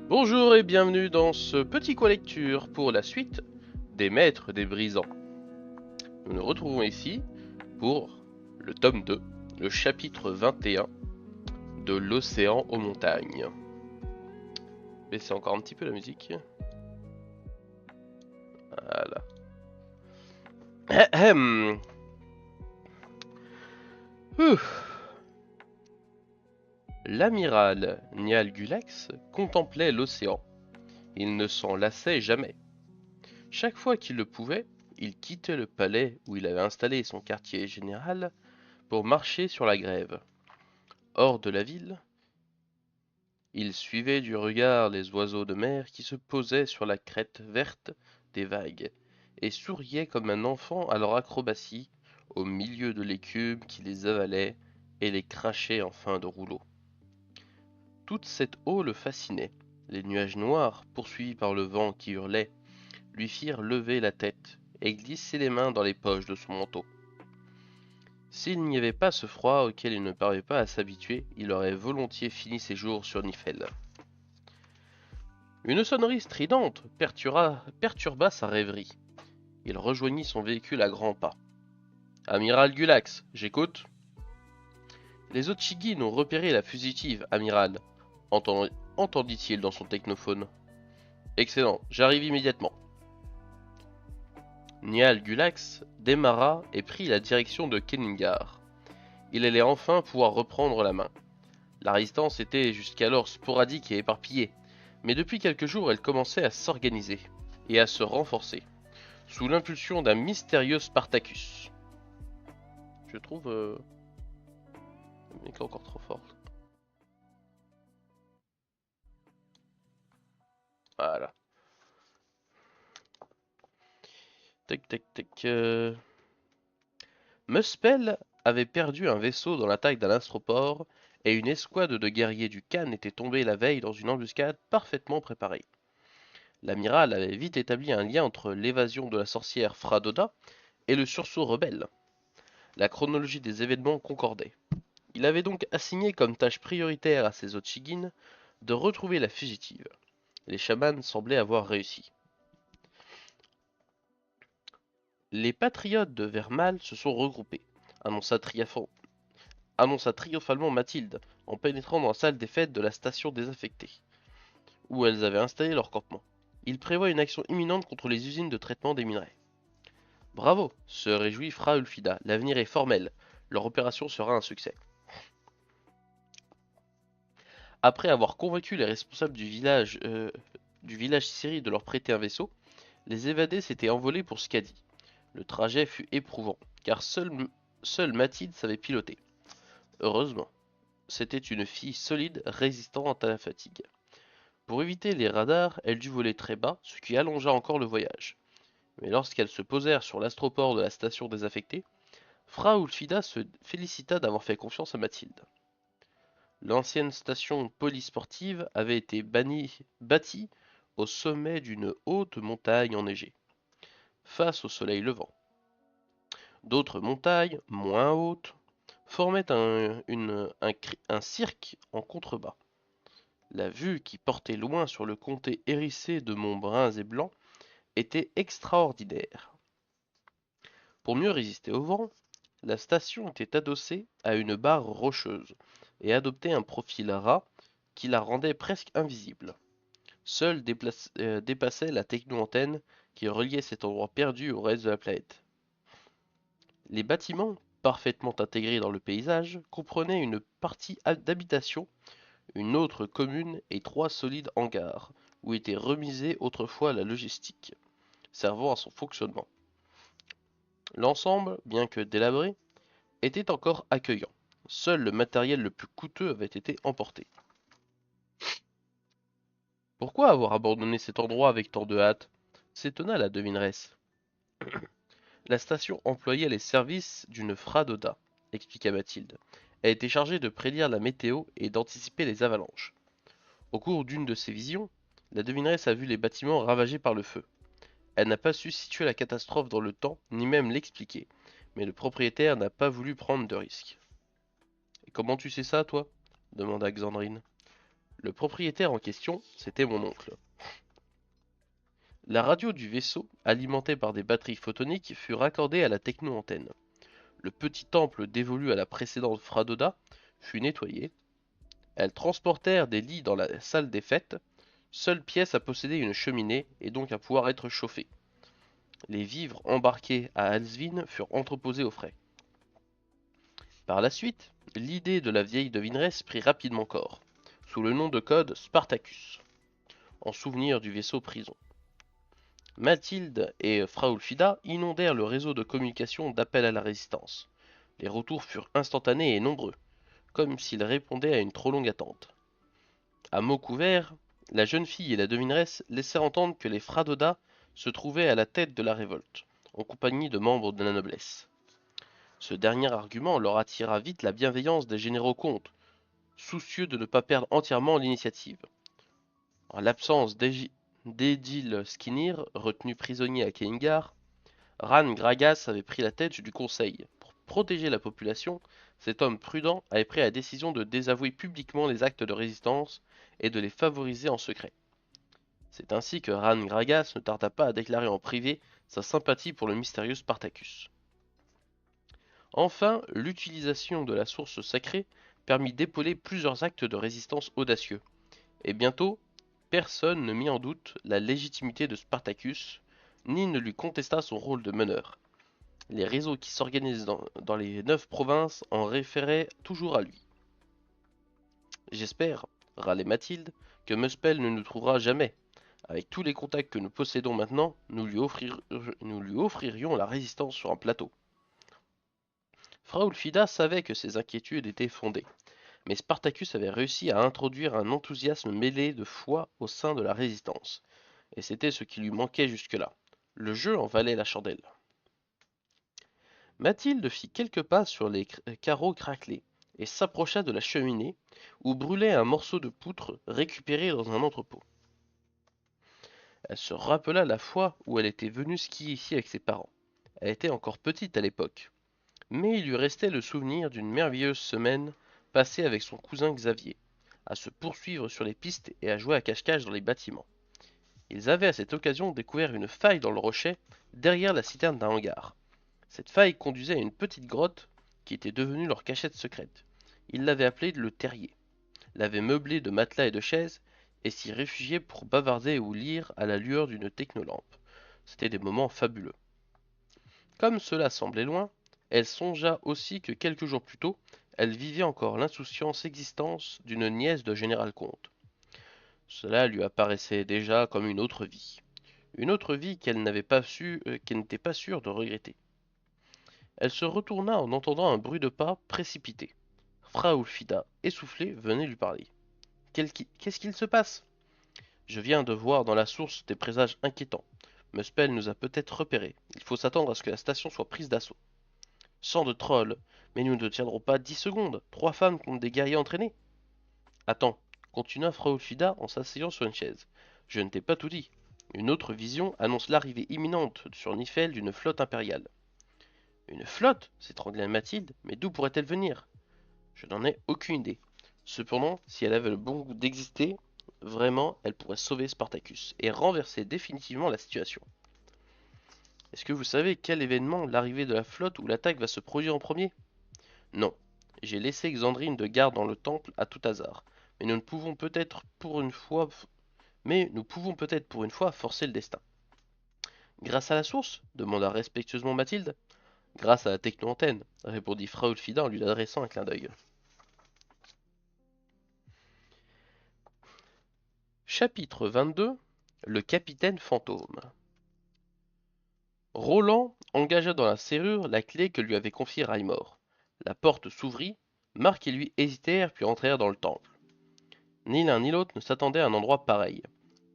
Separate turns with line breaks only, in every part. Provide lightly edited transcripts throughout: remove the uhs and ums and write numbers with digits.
Bonjour et bienvenue dans ce petit coin lecture pour la suite des Maîtres des Brisants. Nous nous retrouvons ici pour le tome 2, le chapitre 21 de l'océan aux montagnes. Baissez encore un petit peu la musique. Voilà. Ahem. Ouh. L'amiral Niall Gulax contemplait l'océan. Il ne s'en lassait jamais. Chaque fois qu'il le pouvait, il quittait le palais où il avait installé son quartier général pour marcher sur la grève. Hors de la ville, il suivait du regard les oiseaux de mer qui se posaient sur la crête verte des vagues, et souriait comme un enfant à leur acrobatie au milieu de l'écume qui les avalait et les crachait en fin de rouleau. Toute cette eau le fascinait. Les nuages noirs, poursuivis par le vent qui hurlait, lui firent lever la tête et glisser les mains dans les poches de son manteau. S'il n'y avait pas ce froid auquel il ne parvait pas à s'habituer, il aurait volontiers fini ses jours sur Nifel. Une sonnerie stridente perturba sa rêverie. Il rejoignit son véhicule à grands pas. Amiral Gulax, j'écoute. Les Otchigin ont repéré la fugitive, amiral, entendit-il dans son technophone. Excellent, j'arrive immédiatement. Niall Gulax démarra et prit la direction de Kenningar. Il allait enfin pouvoir reprendre la main. La résistance était jusqu'alors sporadique et éparpillée, mais depuis quelques jours elle commençait à s'organiser et à se renforcer, sous l'impulsion d'un mystérieux Spartacus. Je trouve le mec encore trop fort. Voilà. Tac tac tac. Muspel avait perdu un vaisseau dans l'attaque d'un astroport et une escouade de guerriers du Khan était tombée la veille dans une embuscade parfaitement préparée. L'amiral avait vite établi un lien entre l'évasion de la sorcière Fradoda et le sursaut rebelle. La chronologie des événements concordait. Il avait donc assigné comme tâche prioritaire à ses Otchigin de retrouver la fugitive. Les chamans semblaient avoir réussi. Les patriotes de Vermal se sont regroupés, annonça, annonça triomphalement Mathilde en pénétrant dans la salle des fêtes de la station désaffectée, où elles avaient installé leur campement. Ils prévoient une action imminente contre les usines de traitement des minerais. Bravo, se réjouit Fra Ulfida, l'avenir est formel. Leur opération sera un succès. Après avoir convaincu les responsables du village Syrie de leur prêter un vaisseau, les évadés s'étaient envolés pour Skadi. Le trajet fut éprouvant, car seule Mathilde savait piloter. Heureusement, c'était une fille solide, résistante à la fatigue. Pour éviter les radars, elle dut voler très bas, ce qui allongea encore le voyage. Mais lorsqu'elles se posèrent sur l'astroport de la station désaffectée, Fra Ulfida se félicita d'avoir fait confiance à Mathilde. L'ancienne station polysportive avait été bâtie au sommet d'une haute montagne enneigée, face au soleil levant. D'autres montagnes, moins hautes, formaient un cirque en contrebas. La vue qui portait loin sur le comté hérissé de monts bruns et blancs était extraordinaire. Pour mieux résister au vent, la station était adossée à une barre rocheuse et adoptait un profil ras qui la rendait presque invisible. Seule dépassait la techno-antenne qui reliait cet endroit perdu au reste de la planète. Les bâtiments, parfaitement intégrés dans le paysage, comprenaient une partie d'habitation, une autre commune et trois solides hangars, où était remisée autrefois la logistique, servant à son fonctionnement. L'ensemble, bien que délabré, était encore accueillant. Seul le matériel le plus coûteux avait été emporté. Pourquoi avoir abandonné cet endroit avec tant de hâte s'étonna la devineresse. La station employait les services d'une Fradoda, expliqua Mathilde. Elle était chargée de prédire la météo et d'anticiper les avalanches. Au cours d'une de ses visions, la devineresse a vu les bâtiments ravagés par le feu. Elle n'a pas su situer la catastrophe dans le temps, ni même l'expliquer, mais le propriétaire n'a pas voulu prendre de risques. Et comment tu sais ça, toi demanda Xandrine. Le propriétaire en question, c'était mon oncle. La radio du vaisseau, alimentée par des batteries photoniques, fut raccordée à la techno-antenne. Le petit temple dévolu à la précédente Fradoda fut nettoyé. Elles transportèrent des lits dans la salle des fêtes, seule pièce à posséder une cheminée et donc à pouvoir être chauffée. Les vivres embarqués à Alsvin furent entreposés au frais. Par la suite, l'idée de la vieille devineresse prit rapidement corps, sous le nom de code Spartacus, en souvenir du vaisseau prison. Mathilde et Fraulfida inondèrent le réseau de communication d'appel à la résistance. Les retours furent instantanés et nombreux, comme s'ils répondaient à une trop longue attente. À mots couverts, la jeune fille et la devineresse laissèrent entendre que les Fradoda se trouvaient à la tête de la révolte, en compagnie de membres de la noblesse. Ce dernier argument leur attira vite la bienveillance des généraux comtes, soucieux de ne pas perdre entièrement l'initiative. En l'absence d'Edil Skinir, retenu prisonnier à Keingar, Ran Gragas avait pris la tête du conseil. Pour protéger la population, cet homme prudent avait pris la décision de désavouer publiquement les actes de résistance et de les favoriser en secret. C'est ainsi que Ran Gragas ne tarda pas à déclarer en privé sa sympathie pour le mystérieux Spartacus. Enfin, l'utilisation de la source sacrée permit d'épauler plusieurs actes de résistance audacieux, et bientôt, personne ne mit en doute la légitimité de Spartacus, ni ne lui contesta son rôle de meneur. Les réseaux qui s'organisent dans les 9 provinces en référaient toujours à lui. J'espère, râlait Mathilde, que Muspel ne nous trouvera jamais. Avec tous les contacts que nous possédons maintenant, nous lui offririons la résistance sur un plateau. Fraulfida savait que ses inquiétudes étaient fondées, mais Spartacus avait réussi à introduire un enthousiasme mêlé de foi au sein de la résistance, et c'était ce qui lui manquait jusque-là. Le jeu en valait la chandelle. Mathilde fit quelques pas sur les carreaux craquelés, et s'approcha de la cheminée, où brûlait un morceau de poutre récupéré dans un entrepôt. Elle se rappela la fois où elle était venue skier ici avec ses parents. Elle était encore petite à l'époque, mais il lui restait le souvenir d'une merveilleuse semaine passée avec son cousin Xavier, à se poursuivre sur les pistes et à jouer à cache-cache dans les bâtiments. Ils avaient à cette occasion découvert une faille dans le rocher, derrière la citerne d'un hangar. Cette faille conduisait à une petite grotte qui était devenue leur cachette secrète. Ils l'avaient appelée le terrier, l'avaient meublée de matelas et de chaises, et s'y réfugiaient pour bavarder ou lire à la lueur d'une technolampe. C'étaient des moments fabuleux. Comme cela semblait loin, elle songea aussi que quelques jours plus tôt, elle vivait encore l'insouciante existence d'une nièce de général Comte. Cela lui apparaissait déjà comme une autre vie qu'elle qu'elle n'était pas sûre de regretter. Elle se retourna en entendant un bruit de pas précipité. Frau Ulfida, essoufflée, venait lui parler. Qu'est-ce qu'il se passe? Je viens de voir dans la source des présages inquiétants. Muspel nous a peut-être repérés. Il faut s'attendre à ce que la station soit prise d'assaut. Sang de troll, mais nous ne tiendrons pas 10 secondes. 3 femmes contre des guerriers entraînés. Attends, continua Frau Ulfida en s'asseyant sur une chaise. Je ne t'ai pas tout dit. Une autre vision annonce l'arrivée imminente sur Nifel d'une flotte impériale. Une flotte? S'étrangla Mathilde, mais d'où pourrait-elle venir? Je n'en ai aucune idée. Cependant, si elle avait le bon goût d'exister, vraiment, elle pourrait sauver Spartacus et renverser définitivement la situation. Est-ce que vous savez quel événement, l'arrivée de la flotte ou l'attaque va se produire en premier? Non. J'ai laissé Xandrine de garde dans le temple à tout hasard, mais nous pouvons peut-être pour une fois forcer le destin. Grâce à la source? Demanda respectueusement Mathilde. Grâce à la techno-antenne, répondit Frau Ulfida en lui adressant un clin d'œil. Chapitre 22. Le capitaine fantôme. Roland engagea dans la serrure la clé que lui avait confiée Raimor. La porte s'ouvrit, Marc et lui hésitèrent puis entrèrent dans le temple. Ni l'un ni l'autre ne s'attendait à un endroit pareil.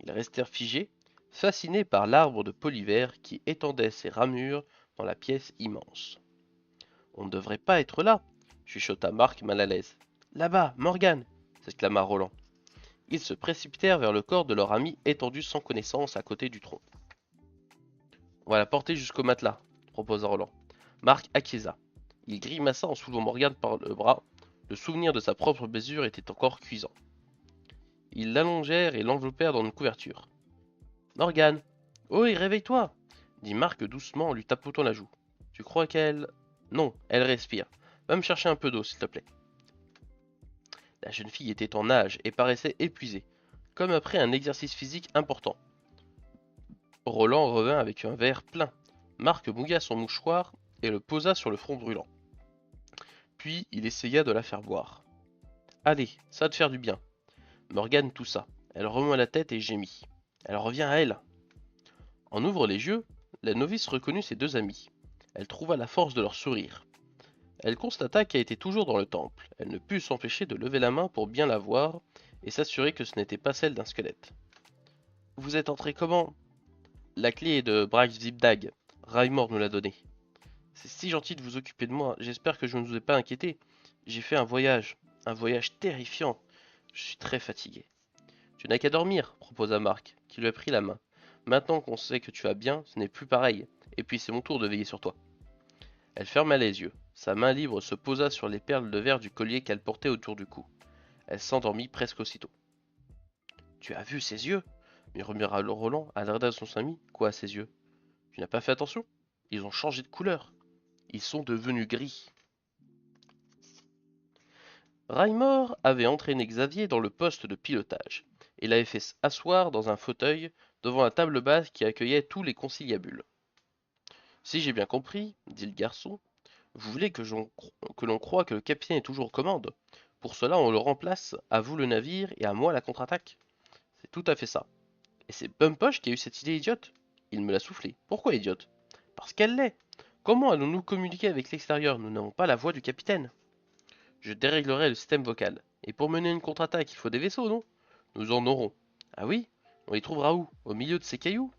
Ils restèrent figés, fascinés par l'arbre de Polyvert qui étendait ses ramures dans la pièce immense. On ne devrait pas être là, chuchota Marc mal à l'aise. Là-bas, Morgane, s'exclama Roland. Ils se précipitèrent vers le corps de leur ami étendu sans connaissance à côté du tronc. On va la porter jusqu'au matelas, proposa Roland. Marc acquiesça. Il grimaça en soulevant Morgane par le bras. Le souvenir de sa propre blessure était encore cuisant. Ils l'allongèrent et l'enveloppèrent dans une couverture. Morgane! Oui, réveille-toi! Dit Marc doucement en lui tapotant la joue. Tu crois qu'elle... Non, elle respire. Va me chercher un peu d'eau, s'il te plaît. La jeune fille était en nage et paraissait épuisée, comme après un exercice physique important. Roland revint avec un verre plein. Marc mouilla son mouchoir et le posa sur le front brûlant. Puis il essaya de la faire boire. Allez, ça va te faire du bien. Morgane toussa. Elle remua la tête et gémit. Elle revient à elle. En ouvrant les yeux, la novice reconnut ses deux amis. Elle trouva la force de leur sourire. Elle constata qu'elle était toujours dans le temple. Elle ne put s'empêcher de lever la main pour bien la voir et s'assurer que ce n'était pas celle d'un squelette. Vous êtes entré comment? La clé est de Brax Zibdag. Raimor nous l'a donnée. C'est si gentil de vous occuper de moi. J'espère que je ne vous ai pas inquiété. J'ai fait un voyage terrifiant. Je suis très fatigué. Tu n'as qu'à dormir, proposa Marc, qui lui a pris la main. Maintenant qu'on sait que tu vas bien, ce n'est plus pareil. Et puis c'est mon tour de veiller sur toi. Elle ferma les yeux. Sa main libre se posa sur les perles de verre du collier qu'elle portait autour du cou. Elle s'endormit presque aussitôt. Tu as vu ses yeux? Murmura Roland à l'ordre de son ami. Quoi à ses yeux? Tu n'as pas fait attention? Ils ont changé de couleur. Ils sont devenus gris. Raimor avait entraîné Xavier dans le poste de pilotage et l'avait fait asseoir dans un fauteuil devant la table basse qui accueillait tous les conciliabules. Si j'ai bien compris, dit le garçon, vous voulez que l'on croie que le capitaine est toujours aux commandes. Pour cela, on le remplace, à vous le navire et à moi la contre-attaque. C'est tout à fait ça. Et c'est Bumpoche qui a eu cette idée idiote. Il me l'a soufflé. Pourquoi idiote? Parce qu'elle l'est. Comment allons-nous communiquer avec l'extérieur? Nous n'avons pas la voix du capitaine. Je déréglerai le système vocal. Et pour mener une contre-attaque, il faut des vaisseaux, non? Nous en aurons. Ah oui? On les trouvera où? Au milieu de ces cailloux?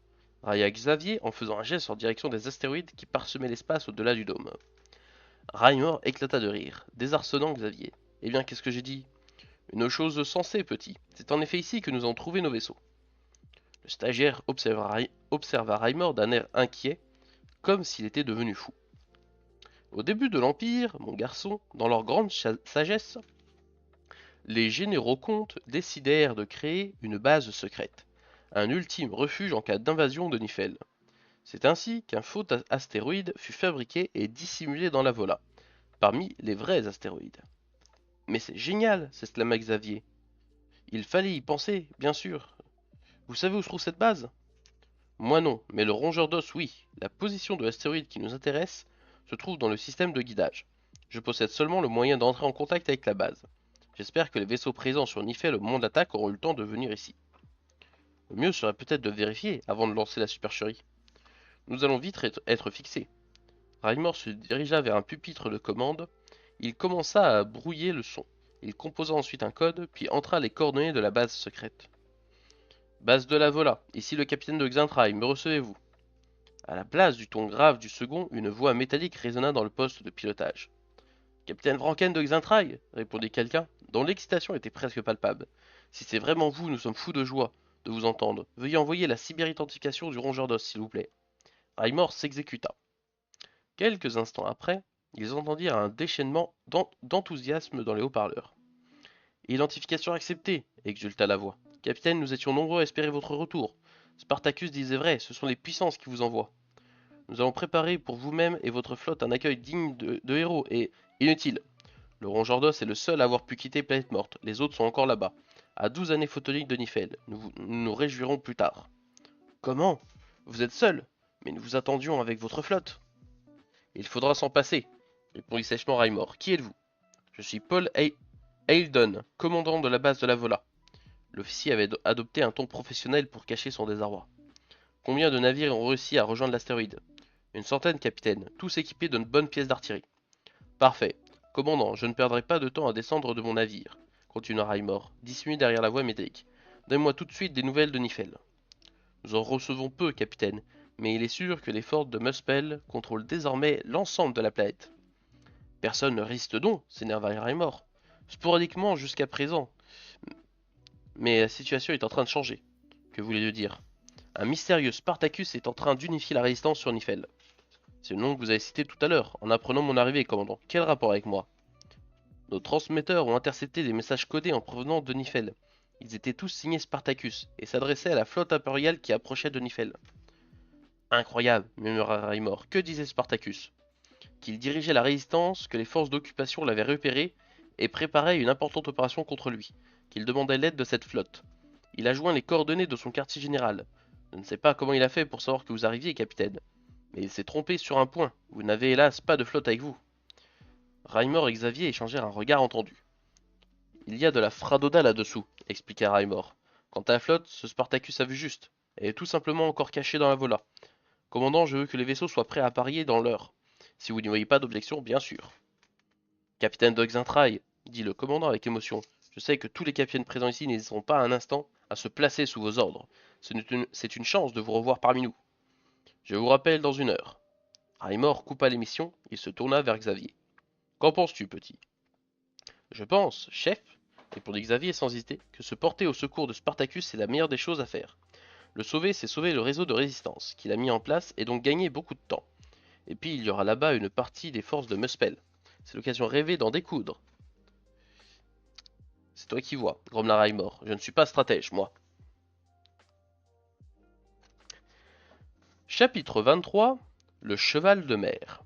Railla Xavier en faisant un geste en direction des astéroïdes qui parsemaient l'espace au-delà du dôme. Raimor éclata de rire, désarçonnant Xavier. Eh bien, qu'est-ce que j'ai dit? Une chose sensée, petit. C'est en effet ici que nous avons trouvé nos vaisseaux. Le stagiaire observa Raimor d'un air inquiet, comme s'il était devenu fou. Au début de l'Empire, mon garçon, dans leur grande sagesse, les généraux comtes décidèrent de créer une base secrète, un ultime refuge en cas d'invasion de Nifel. C'est ainsi qu'un faux astéroïde fut fabriqué et dissimulé dans la Vola, parmi les vrais astéroïdes. Mais c'est génial, s'exclama Xavier. Il fallait y penser, bien sûr. Vous savez où se trouve cette base? Moi non, mais le rongeur d'os oui. La position de l'astéroïde qui nous intéresse se trouve dans le système de guidage. Je possède seulement le moyen d'entrer en contact avec la base. J'espère que les vaisseaux présents sur Nifel au moment de l'attaque auront eu le temps de venir ici. Le mieux serait peut-être de vérifier avant de lancer la supercherie. Nous allons vite être fixés. Raimor se dirigea vers un pupitre de commande. Il commença à brouiller le son. Il composa ensuite un code, puis entra les coordonnées de la base secrète. Base de la Vola, ici le capitaine de Xintrail, me recevez-vous? À la place du ton grave du second, une voix métallique résonna dans le poste de pilotage. Capitaine Franken de Xintrail, répondit quelqu'un, dont l'excitation était presque palpable. Si c'est vraiment vous, nous sommes fous de joie de vous entendre. Veuillez envoyer la cyberidentification du rongeur d'os, s'il vous plaît. Raimor s'exécuta. Quelques instants après, ils entendirent un déchaînement d'enthousiasme dans les haut-parleurs. Identification acceptée, exulta la voix. Capitaine, nous étions nombreux à espérer votre retour. Spartacus disait vrai, ce sont les puissances qui vous envoient. Nous avons préparé pour vous-même et votre flotte un accueil digne de héros et inutile. Le rongeur d'os est le seul à avoir pu quitter Planète Morte, les autres sont encore là-bas, à 12 années photoniques de Nifel. Nous nous réjouirons plus tard. Comment? Vous êtes seul? Mais nous vous attendions avec votre flotte. Il faudra s'en passer, répondit sèchement Raimor. Qui êtes-vous? Je suis Paul Eildon, commandant de la base de la Vola. L'officier avait adopté un ton professionnel pour cacher son désarroi. Combien de navires ont réussi à rejoindre l'astéroïde? Une centaine, capitaine, tous équipés d'une bonne pièce d'artillerie. Parfait. Commandant, je ne perdrai pas de temps à descendre de mon navire, continua Raimor, dissimulé derrière la voix métallique. Donnez-moi tout de suite des nouvelles de Nifel. Nous en recevons peu, capitaine, mais il est sûr que les forts de Muspel contrôlent désormais l'ensemble de la planète. Personne ne risque donc, s'énerva Raimor. Sporadiquement jusqu'à présent. Mais la situation est en train de changer. Que voulez-vous dire? Un mystérieux Spartacus est en train d'unifier la résistance sur Nifel. C'est le nom que vous avez cité tout à l'heure, en apprenant mon arrivée, commandant. Quel rapport avec moi? Nos transmetteurs ont intercepté des messages codés en provenance de Nifel. Ils étaient tous signés Spartacus et s'adressaient à la flotte impériale qui approchait de Nifel. Incroyable, murmura Raimor. Que disait Spartacus? Qu'il dirigeait la résistance, que les forces d'occupation l'avaient repéré et préparaient une importante opération contre lui, qu'il demandait l'aide de cette flotte. Il a joint les coordonnées de son quartier général. Je ne sais pas comment il a fait pour savoir que vous arriviez, capitaine. Mais il s'est trompé sur un point. Vous n'avez hélas pas de flotte avec vous. Raimor et Xavier échangèrent un regard entendu. Il y a de la Fradoda là-dessous, expliqua Raimor. Quant à la flotte, ce Spartacus a vu juste. Elle est tout simplement encore cachée dans la vola. Commandant, je veux que les vaisseaux soient prêts à parier dans l'heure. Si vous n'y voyez pas d'objection, bien sûr. Capitaine Doxintrail, dit le commandant avec émotion, je sais que tous les capitaines présents ici n'hésiteront pas un instant à se placer sous vos ordres. C'est une chance de vous revoir parmi nous. Je vous rappelle dans une heure. Raimor coupa l'émission, il se tourna vers Xavier. Qu'en penses-tu, petit? Je pense, chef, répondit Xavier sans hésiter, que se porter au secours de Spartacus c'est la meilleure des choses à faire. Le sauver, c'est sauver le réseau de résistance qu'il a mis en place et donc gagner beaucoup de temps. Et puis il y aura là-bas une partie des forces de Muspel. C'est l'occasion rêvée d'en découdre. C'est toi qui vois, grommela Raimor. Je ne suis pas stratège, moi. Chapitre 23. Le cheval de mer.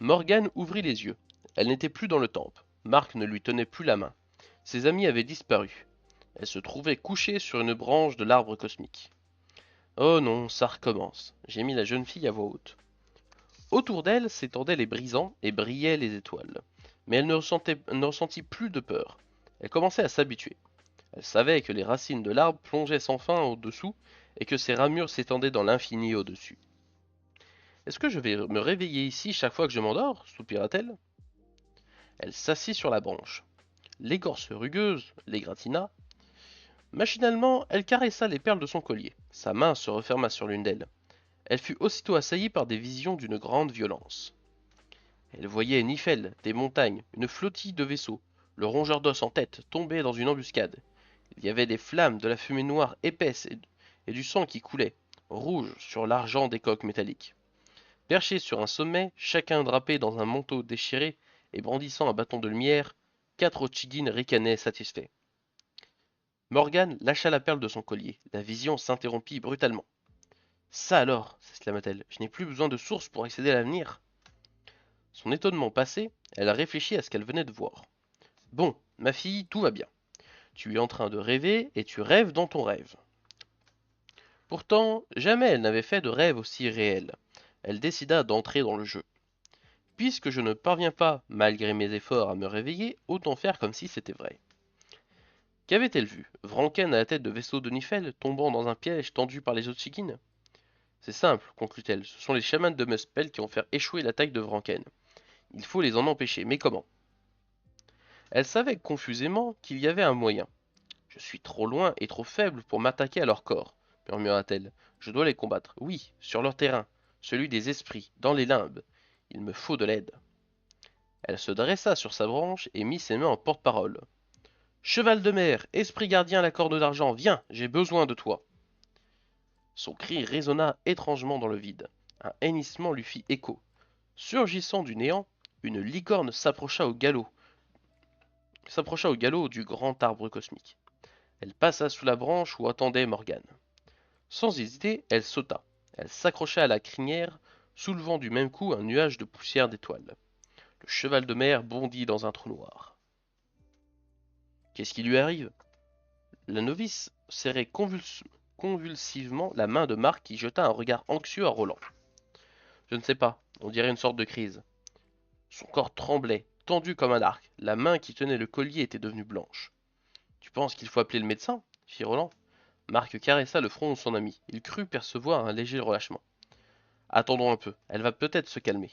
Morgane ouvrit les yeux. Elle n'était plus dans le temple. Marc ne lui tenait plus la main. Ses amis avaient disparu. Elle se trouvait couchée sur une branche de l'arbre cosmique. Oh non, ça recommence, gémit la jeune fille à voix haute. Autour d'elle s'étendaient les brisants et brillaient les étoiles. Mais elle ne ressentit plus de peur. Elle commençait à s'habituer. Elle savait que les racines de l'arbre plongeaient sans fin au-dessous et que ses ramures s'étendaient dans l'infini au-dessus. Est-ce que je vais me réveiller ici chaque fois que je m'endors? Soupira-t-elle. Elle s'assit sur la branche. L'écorce rugueuse l'égratina. Machinalement, elle caressa les perles de son collier. Sa main se referma sur l'une d'elles. Elle fut aussitôt assaillie par des visions d'une grande violence. Elle voyait Nifel, des montagnes, une flottille de vaisseaux, le rongeur d'os en tête tomber dans une embuscade. Il y avait des flammes, de la fumée noire épaisse et du sang qui coulait, rouge sur l'argent des coques métalliques. Perchés sur un sommet, chacun drapé dans un manteau déchiré et brandissant un bâton de lumière, 4 Ochigin ricanaient satisfaits. Morgane lâcha la perle de son collier. La vision s'interrompit brutalement. Ça alors, s'exclama-t-elle, je n'ai plus besoin de source pour accéder à l'avenir. Son étonnement passé, elle a réfléchi à ce qu'elle venait de voir. Bon, ma fille, tout va bien. Tu es en train de rêver et tu rêves dans ton rêve. Pourtant, jamais elle n'avait fait de rêve aussi réel. Elle décida d'entrer dans le jeu. Puisque je ne parviens pas, malgré mes efforts, à me réveiller, autant faire comme si c'était vrai. Qu'avait-elle vu? Vranken à la tête de vaisseau de Nifel, tombant dans un piège tendu par les Otshigin? C'est simple, conclut-elle, ce sont les chamans de Muspel qui ont fait échouer l'attaque de Vranken. Il faut les en empêcher, mais comment? Elle savait confusément qu'il y avait un moyen. Je suis trop loin et trop faible pour m'attaquer à leur corps, murmura-t-elle. Je dois les combattre, oui, sur leur terrain, celui des esprits, dans les limbes. Il me faut de l'aide. Elle se dressa sur sa branche et mit ses mains en porte-parole. Cheval de mer, esprit gardien à la corne d'argent, viens, j'ai besoin de toi. Son cri résonna étrangement dans le vide. Un hennissement lui fit écho. Surgissant du néant, une licorne s'approcha au galop du grand arbre cosmique. Elle passa sous la branche où attendait Morgane. Sans hésiter, elle sauta. Elle s'accrocha à la crinière, soulevant du même coup un nuage de poussière d'étoiles. Le cheval de mer bondit dans un trou noir. Qu'est-ce qui lui arrive? La novice serrait convulsivement la main de Marc qui jeta un regard anxieux à Roland. Je ne sais pas, on dirait une sorte de crise. Son corps tremblait, tendu comme un arc. La main qui tenait le collier était devenue blanche. Tu penses qu'il faut appeler le médecin? Fit Roland. Marc caressa le front de son ami. Il crut percevoir un léger relâchement. Attendons un peu, elle va peut-être se calmer.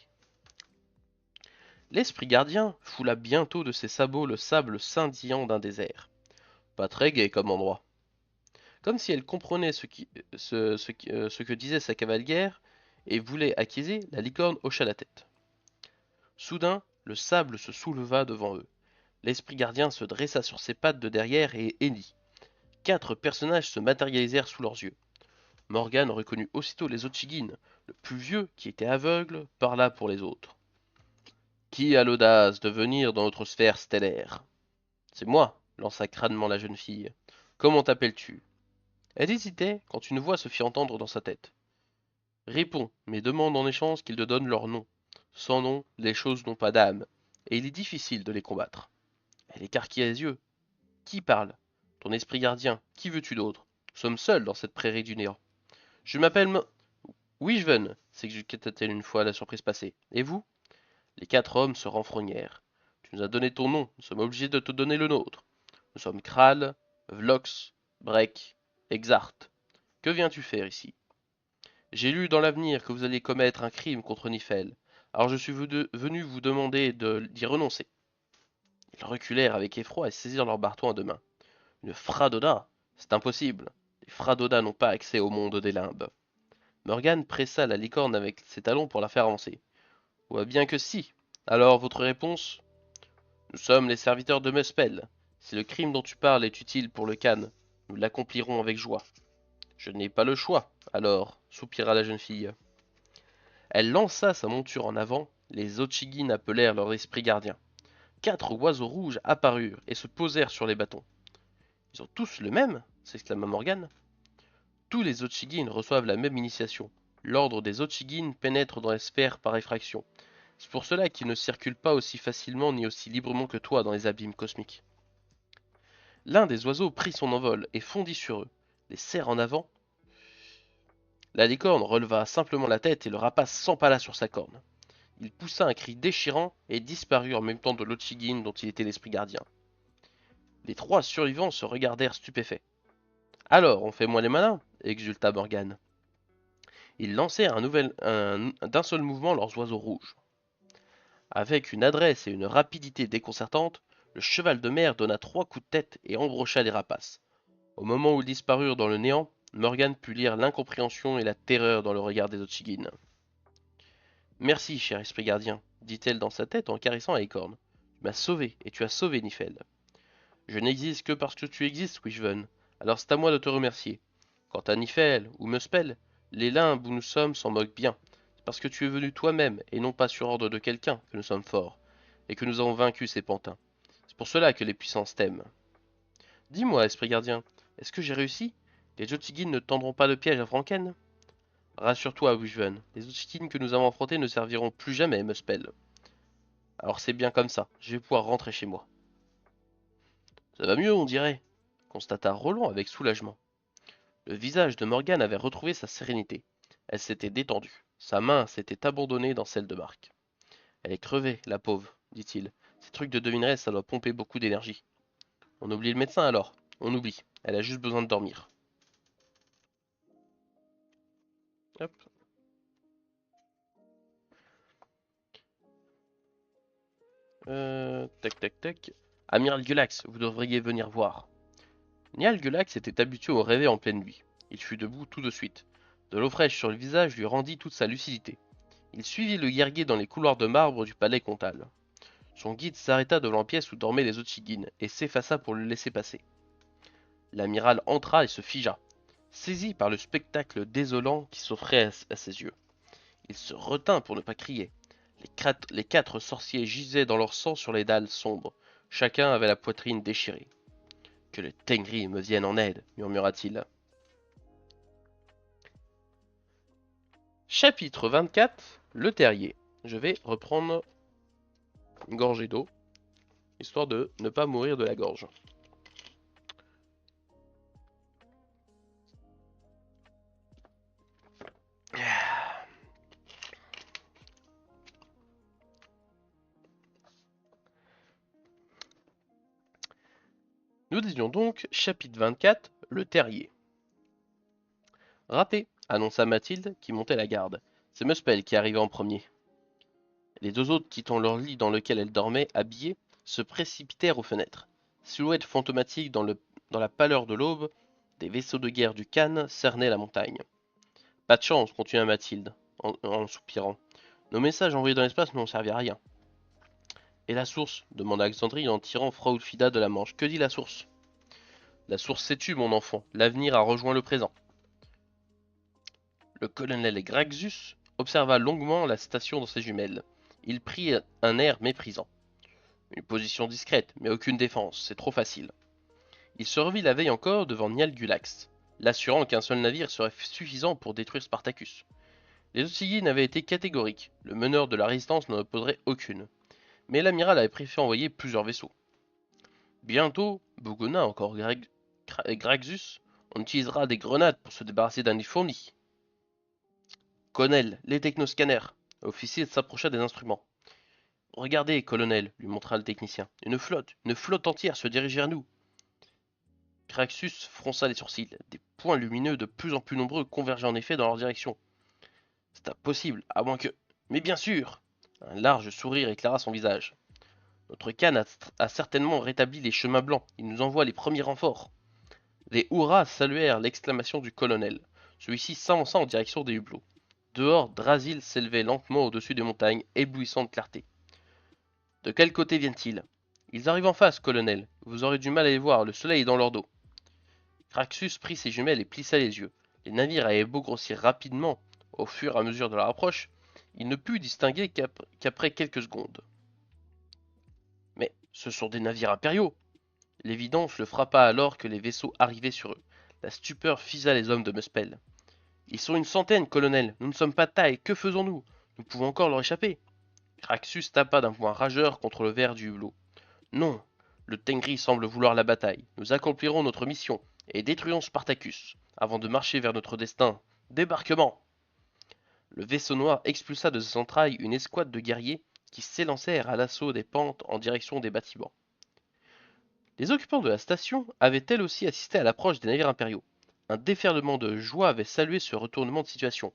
L'esprit gardien foula bientôt de ses sabots le sable scintillant d'un désert. Pas très gai comme endroit. Comme si elle comprenait ce que disait sa cavalière et voulait acquiescer, la licorne hocha la tête. Soudain, le sable se souleva devant eux. L'esprit gardien se dressa sur ses pattes de derrière et hennit. 4 personnages se matérialisèrent sous leurs yeux. Morgane reconnut aussitôt les Otshigin. Le plus vieux, qui était aveugle, parla pour les autres. Qui a l'audace de venir dans notre sphère stellaire? C'est moi, lança crânement la jeune fille. Comment t'appelles-tu? Elle hésitait quand une voix se fit entendre dans sa tête. Réponds, mais demande en échange qu'ils te donnent leur nom. Sans nom, les choses n'ont pas d'âme, et il est difficile de les combattre. Elle écarquilla les yeux. Qui parle? Ton esprit gardien, qui veux-tu d'autre? Nous sommes seuls dans cette prairie du néant. Je m'appelle Wishven, s'exécuta-t-elle une fois la surprise passée. Et vous? Les quatre hommes se renfrognèrent. Tu nous as donné ton nom, nous sommes obligés de te donner le nôtre. Nous sommes Kral, Vlox, Brek, Exart. Que viens-tu faire ici? J'ai lu dans l'avenir que vous alliez commettre un crime contre Nifel, alors je suis venu vous demander d'y renoncer. Ils reculèrent avec effroi et saisirent leurs marteaux à deux mains. Une Fradoda? C'est impossible. Les Fradoda n'ont pas accès au monde des limbes. Morgan pressa la licorne avec ses talons pour la faire avancer. Ou bien que si. Alors, votre réponse? Nous sommes les serviteurs de Muspel. Si le crime dont tu parles est utile pour le Khan, nous l'accomplirons avec joie. Je n'ai pas le choix, alors, soupira la jeune fille. Elle lança sa monture en avant, les Ochigin appelèrent leur esprit gardien. 4 oiseaux rouges apparurent et se posèrent sur les bâtons. Ils ont tous le même? S'exclama Morgan. Tous les Ochigin reçoivent la même initiation. L'ordre des Ochigin pénètre dans les sphères par effraction. C'est pour cela qu'ils ne circulent pas aussi facilement ni aussi librement que toi dans les abîmes cosmiques. L'un des oiseaux prit son envol et fondit sur eux, les serre en avant. La licorne releva simplement la tête et le rapace s'empala sur sa corne. Il poussa un cri déchirant et disparut en même temps de l'Ochigin dont il était l'esprit gardien. Les 3 survivants se regardèrent stupéfaits. Alors, on fait moins les malins, exulta Morgan. Ils lancèrent d'un seul mouvement leurs oiseaux rouges. Avec une adresse et une rapidité déconcertantes, le cheval de mer donna 3 coups de tête et embrocha les rapaces. Au moment où ils disparurent dans le néant, Morgan put lire l'incompréhension et la terreur dans le regard des Ochigin. Merci, cher esprit gardien, dit-elle dans sa tête en caressant la licorne. Tu m'as sauvé, et tu as sauvé Nifel. Je n'existe que parce que tu existes, Wishven, alors c'est à moi de te remercier. Quant à Nifel ou Muspel, les limbes où nous sommes s'en moquent bien. C'est parce que tu es venu toi-même, et non pas sur ordre de quelqu'un, que nous sommes forts, et que nous avons vaincu ces pantins. C'est pour cela que les puissances t'aiment. Dis-moi, esprit gardien, est-ce que j'ai réussi? Les Jotigin ne tendront pas de piège à Franken? Rassure-toi, Wishven, les Jotigin que nous avons affrontés ne serviront plus jamais, Muspel. Alors c'est bien comme ça, je vais pouvoir rentrer chez moi. Ça va mieux, on dirait, constata Roland avec soulagement. Le visage de Morgane avait retrouvé sa sérénité. Elle s'était détendue. Sa main s'était abandonnée dans celle de Marc. Elle est crevée, la pauvre, dit-il. Ces trucs de devineresse, ça doit pomper beaucoup d'énergie. On oublie le médecin alors. On oublie. Elle a juste besoin de dormir. Hop. Tac tac tac. Amiral Gulax, vous devriez venir voir. Niall Gulax était habitué au réveil en pleine nuit. Il fut debout tout de suite. De l'eau fraîche sur le visage lui rendit toute sa lucidité. Il suivit le guerrier dans les couloirs de marbre du palais comtal. Son guide s'arrêta devant la pièce où dormaient les Ochigin et s'effaça pour le laisser passer. L'amiral entra et se figea, saisi par le spectacle désolant qui s'offrait à ses yeux. Il se retint pour ne pas crier. Les 4 sorciers gisaient dans leur sang sur les dalles sombres. Chacun avait la poitrine déchirée. Que le Tengri me vienne en aide, murmura-t-il. Chapitre 24, le terrier. Je vais reprendre une gorgée d'eau, histoire de ne pas mourir de la gorge. Nous disions donc chapitre 24, le terrier. Raté, annonça Mathilde qui montait la garde. C'est Muspel qui arrivait en premier. Les 2 autres, quittant leur lit dans lequel elles dormaient, habillées, se précipitèrent aux fenêtres. Silhouettes fantomatiques dans la pâleur de l'aube, des vaisseaux de guerre du Khan cernaient la montagne. Pas de chance, continua Mathilde, en soupirant. Nos messages envoyés dans l'espace n'ont servi à rien. Et la source demanda Alexandrie en tirant Fraulfida de la manche. Que dit la source? La source s'est tue, mon enfant. L'avenir a rejoint le présent. Le colonel Graxus observa longuement la station dans ses jumelles. Il prit un air méprisant. Une position discrète, mais aucune défense, c'est trop facile. Il se revit la veille encore devant Nialgulax, l'assurant qu'un seul navire serait suffisant pour détruire Spartacus. Les Otsigines avaient été catégoriques, le meneur de la résistance n'en opposerait aucune. Mais l'amiral avait préféré envoyer plusieurs vaisseaux. Bientôt, Bogona, encore Graxus, on utilisera des grenades pour se débarrasser d'un nid fourni. Colonel, les technoscanners. L'officier s'approcha des instruments. Regardez, colonel, lui montra le technicien. Une flotte entière se dirige vers nous. Graxus fronça les sourcils. Des points lumineux de plus en plus nombreux convergeaient en effet dans leur direction. C'est impossible, à moins que... Mais bien sûr! Un large sourire éclaira son visage. Notre Khan a certainement rétabli les chemins blancs. Il nous envoie les premiers renforts. Des hurrahs saluèrent l'exclamation du colonel. Celui-ci s'avança en direction des hublots. Dehors, Drasil s'élevait lentement au-dessus des montagnes, éblouissant de clarté. De quel côté viennent-ils? Ils arrivent en face, colonel. Vous aurez du mal à les voir, le soleil est dans leur dos. Craxus prit ses jumelles et plissa les yeux. Les navires avaient beau grossir rapidement au fur et à mesure de leur approche, il ne put distinguer qu'après quelques secondes. Mais ce sont des navires impériaux! L'évidence le frappa alors que les vaisseaux arrivaient sur eux. La stupeur fisa les hommes de Muspel. Ils sont une centaine, colonel. Nous ne sommes pas de taille. Que faisons-nous? Nous pouvons encore leur échapper. Craxus tapa d'un poing rageur contre le verre du hublot. Non, le Tengri semble vouloir la bataille. Nous accomplirons notre mission et détruisons Spartacus avant de marcher vers notre destin. Débarquement! Le vaisseau noir expulsa de ses entrailles une escouade de guerriers qui s'élancèrent à l'assaut des pentes en direction des bâtiments. Les occupants de la station avaient elles aussi assisté à l'approche des navires impériaux. Un déferlement de joie avait salué ce retournement de situation,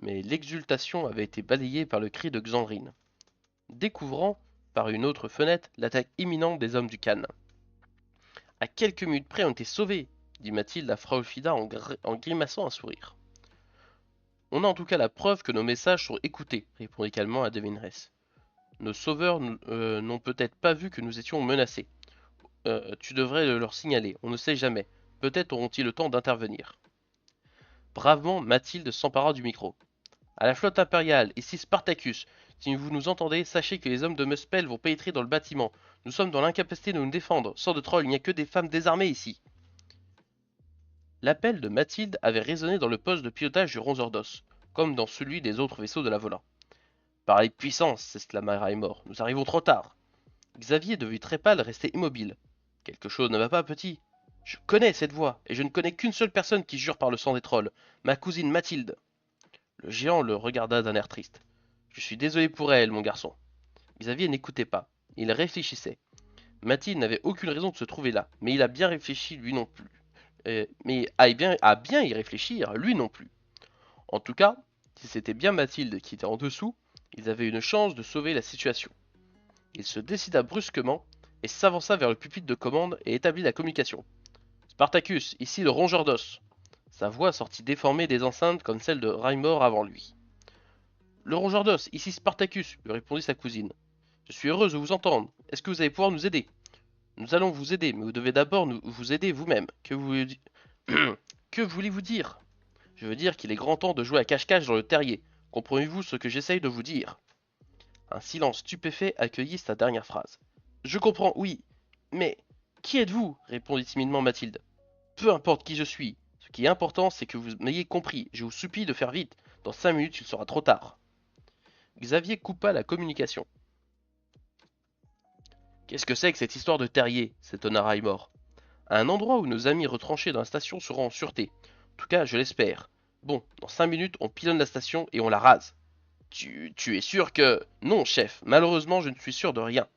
mais l'exultation avait été balayée par le cri de Xandrine, découvrant, par une autre fenêtre, l'attaque imminente des hommes du Khan. À quelques minutes près, on était sauvés, dit Mathilde à Fraulfida en grimaçant un sourire. On a en tout cas la preuve que nos messages sont écoutés, répondit calmement la devineresse. Nos sauveurs n'ont peut-être pas vu que nous étions menacés. Tu devrais leur signaler, on ne sait jamais. Peut-être auront-ils le temps d'intervenir. Bravement, Mathilde s'empara du micro. À la flotte impériale, ici Spartacus. Si vous nous entendez, sachez que les hommes de Muspel vont pénétrer dans le bâtiment. Nous sommes dans l'incapacité de nous défendre. Sans de troll, il n'y a que des femmes désarmées ici. L'appel de Mathilde avait résonné dans le poste de pilotage du Ronzordos, comme dans celui des autres vaisseaux de la Vola. Par les puissances, s'exclama Raimor, nous arrivons trop tard. Xavier, devenu très pâle, restait immobile. Quelque chose ne va pas, petit. Je connais cette voix, et je ne connais qu'une seule personne qui jure par le sang des trolls, ma cousine Mathilde. Le géant le regarda d'un air triste. Je suis désolé pour elle, mon garçon. Xavier n'écoutait pas, il réfléchissait. Mathilde n'avait aucune raison de se trouver là, mais il a bien réfléchi lui non plus. Mais à bien y réfléchir, lui non plus. En tout cas, si c'était bien Mathilde qui était en dessous, ils avaient une chance de sauver la situation. Il se décida brusquement et s'avança vers le pupitre de commande et établit la communication. Spartacus, ici le rongeur d'os. Sa voix sortit déformée des enceintes comme celle de Raimor avant lui. Le rongeur d'os, ici Spartacus, lui répondit sa cousine. Je suis heureuse de vous entendre. Est-ce que vous allez pouvoir nous aider? Nous allons vous aider, mais vous devez d'abord vous aider vous-même. Que voulez-vous dire? Je veux dire qu'il est grand temps de jouer à cache-cache dans le terrier. Comprenez-vous ce que j'essaye de vous dire? Un silence stupéfait accueillit sa dernière phrase. Je comprends, oui. Mais qui êtes-vous? Répondit timidement Mathilde. Peu importe qui je suis. Ce qui est important, c'est que vous m'ayez compris. Je vous supplie de faire vite. Dans 5 minutes, il sera trop tard. Xavier coupa la communication. Qu'est-ce que c'est que cette histoire de terrier? S'étonna Raimor. À un endroit où nos amis retranchés dans la station seront en sûreté. En tout cas, je l'espère. Bon, dans 5 minutes, on pilonne la station et on la rase. Tu es sûr que... Non, chef. Malheureusement, je ne suis sûr de rien.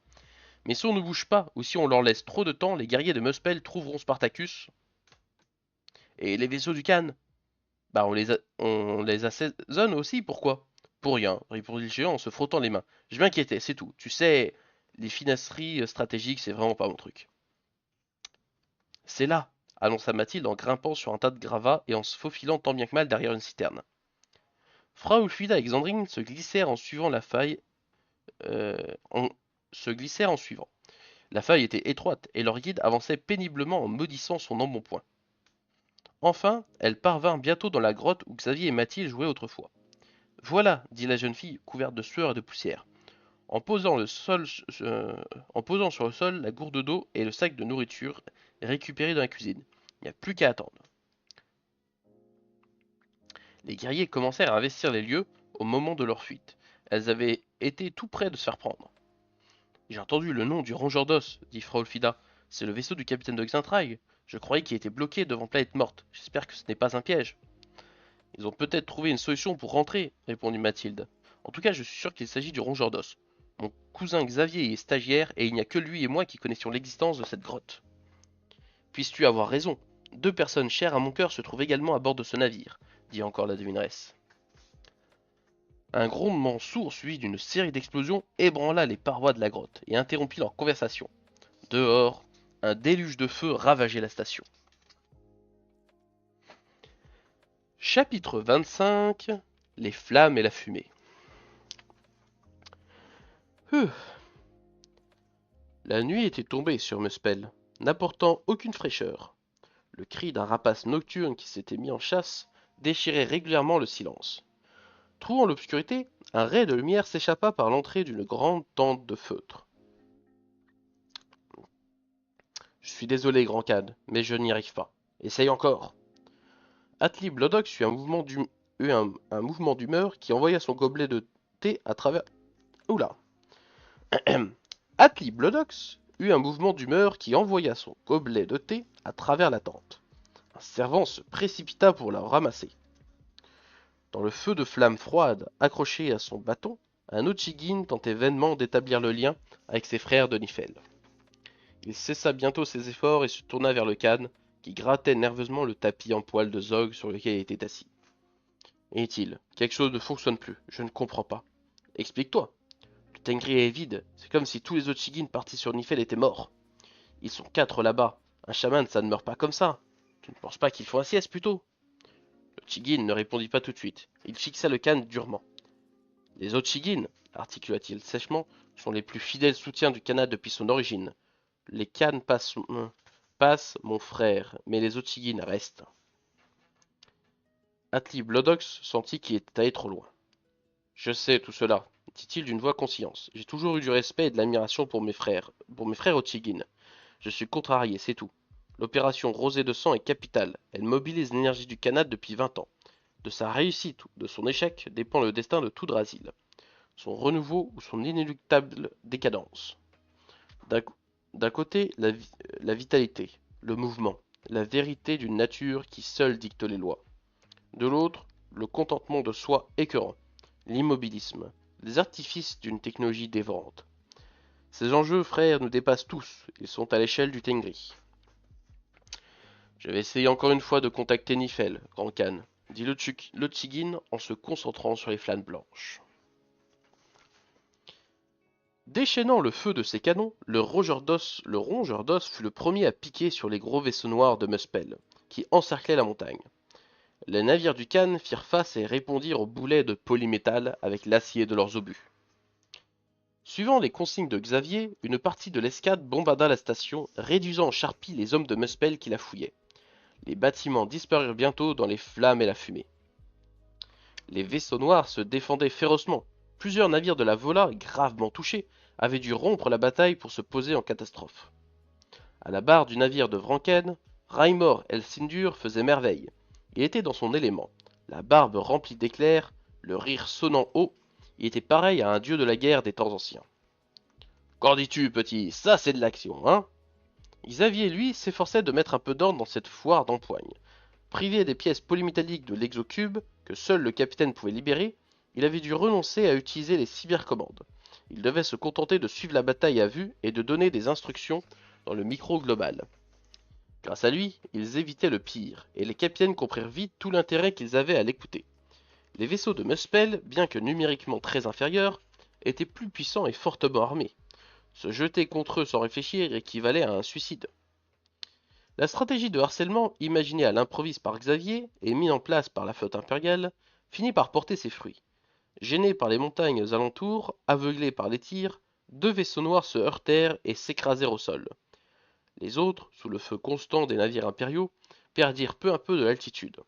Mais si on ne bouge pas, ou si on leur laisse trop de temps, les guerriers de Muspel trouveront Spartacus. Et les vaisseaux du Khan? Bah, on les assaisonne aussi, pourquoi? Pour rien, répondit le géant en se frottant les mains. Je m'inquiétais, c'est tout. Tu sais, les finasseries stratégiques, c'est vraiment pas mon truc. C'est là, annonça Mathilde en grimpant sur un tas de gravats et en se faufilant tant bien que mal derrière une citerne. Fraulfida et Xandrine se glissèrent en suivant la faille. Se glissèrent en suivant. La faille était étroite et leur guide avançait péniblement en maudissant son embonpoint. Enfin, elles parvinrent bientôt dans la grotte où Xavier et Mathilde jouaient autrefois. Voilà, dit la jeune fille, couverte de sueur et de poussière. En posant, en posant sur le sol la gourde d'eau et le sac de nourriture récupéré dans la cuisine. Il n'y a plus qu'à attendre. Les guerriers commencèrent à investir les lieux au moment de leur fuite. Elles avaient été tout près de se faire prendre. J'ai entendu le nom du rongeur d'os, dit Frolfida. C'est le vaisseau du capitaine de Xintrailles. Je croyais qu'il était bloqué devant Planète Morte. J'espère que ce n'est pas un piège. Ils ont peut-être trouvé une solution pour rentrer, répondit Mathilde. En tout cas, je suis sûr qu'il s'agit du rongeur d'os. Mon cousin Xavier est stagiaire et il n'y a que lui et moi qui connaissions l'existence de cette grotte. Puisses-tu avoir raison. 2 personnes chères à mon cœur se trouvent également à bord de ce navire, dit encore la devineresse. Un grondement sourd suivi d'une série d'explosions ébranla les parois de la grotte et interrompit leur conversation. Dehors, un déluge de feu ravageait la station. Chapitre 25. Les flammes et la fumée. La nuit était tombée sur Muspel, n'apportant aucune fraîcheur. Le cri d'un rapace nocturne qui s'était mis en chasse déchirait régulièrement le silence. Trouvant l'obscurité, un ray de lumière s'échappa par l'entrée d'une grande tente de feutre. Je suis désolé, Grand Khan, mais je n'y arrive pas. Essaye encore. Atli Blodox eut un mouvement d'humeur qui envoya son gobelet de thé à travers... Oula. Atli Blodox eut un mouvement d'humeur qui envoya son gobelet de thé à travers la tente. Un servant se précipita pour la ramasser. Dans le feu de flamme froide accroché à son bâton, un Ochigin tentait vainement d'établir le lien avec ses frères de Nifel. Il cessa bientôt ses efforts et se tourna vers le Khan, qui grattait nerveusement le tapis en poil de Zog sur lequel il était assis. Dit-il, quelque chose ne fonctionne plus, je ne comprends pas. Explique-toi. Le Tengri est vide, c'est comme si tous les Ochigin partis sur Nifel étaient morts. Ils sont 4 là-bas, un chaman ça ne meurt pas comme ça. Tu ne penses pas qu'ils font un sieste plutôt? Le Chigin ne répondit pas tout de suite, il fixa le Khan durement. Les Ochigin, articula-t-il sèchement, sont les plus fidèles soutiens du Khanat depuis son origine. Les Khans passent, mon frère, mais les Ochigin restent. Atli Blodox sentit qu'il était allé trop loin. Je sais tout cela, dit-il d'une voix consciente. J'ai toujours eu du respect et de l'admiration pour mes frères Ochigin. Je suis contrarié, c'est tout. L'opération Rosée de sang est capitale. Elle mobilise l'énergie du Khanat depuis 20 ans. De sa réussite ou de son échec dépend le destin de tout Drasil. Son renouveau ou son inéluctable décadence. D'un côté, la vitalité, le mouvement, la vérité d'une nature qui seule dicte les lois. De l'autre, le contentement de soi écœurant, l'immobilisme, les artifices d'une technologie dévorante. Ces enjeux, frères, nous dépassent tous, ils sont à l'échelle du Tengri. Je vais essayer encore une fois de contacter Nifel, Grand Khan, dit le Tchigin en se concentrant sur les flammes blanches. Déchaînant le feu de ses canons, le rongeur d'os fut le premier à piquer sur les gros vaisseaux noirs de Muspel, qui encerclaient la montagne. Les navires du Khan firent face et répondirent aux boulets de polymétal avec l'acier de leurs obus. Suivant les consignes de Xavier, une partie de l'escadre bombarda la station, réduisant en charpie les hommes de Muspel qui la fouillaient. Les bâtiments disparurent bientôt dans les flammes et la fumée. Les vaisseaux noirs se défendaient férocement. Plusieurs navires de la Vola, gravement touchés, avaient dû rompre la bataille pour se poser en catastrophe. À la barre du navire de Vranken, Raimor El-Sindur faisait merveille. Il était dans son élément, la barbe remplie d'éclairs, le rire sonnant haut. Il était pareil à un dieu de la guerre des temps anciens. Qu'en dis-tu, petit? Ça, c'est de l'action, hein? Xavier, lui, s'efforçait de mettre un peu d'ordre dans cette foire d'empoigne. Privé des pièces polymétalliques de l'exocube, que seul le capitaine pouvait libérer, il avait dû renoncer à utiliser les cybercommandes. Il devait se contenter de suivre la bataille à vue et de donner des instructions dans le micro global. Grâce à lui, ils évitaient le pire, et les capitaines comprirent vite tout l'intérêt qu'ils avaient à l'écouter. Les vaisseaux de Muspel, bien que numériquement très inférieurs, étaient plus puissants et fortement armés. Se jeter contre eux sans réfléchir équivalait à un suicide. La stratégie de harcèlement, imaginée à l'improviste par Xavier et mise en place par la flotte impériale, finit par porter ses fruits. Gênés par les montagnes alentours, aveuglés par les tirs, 2 vaisseaux noirs se heurtèrent et s'écrasèrent au sol. Les autres, sous le feu constant des navires impériaux, perdirent peu à peu de l'altitude.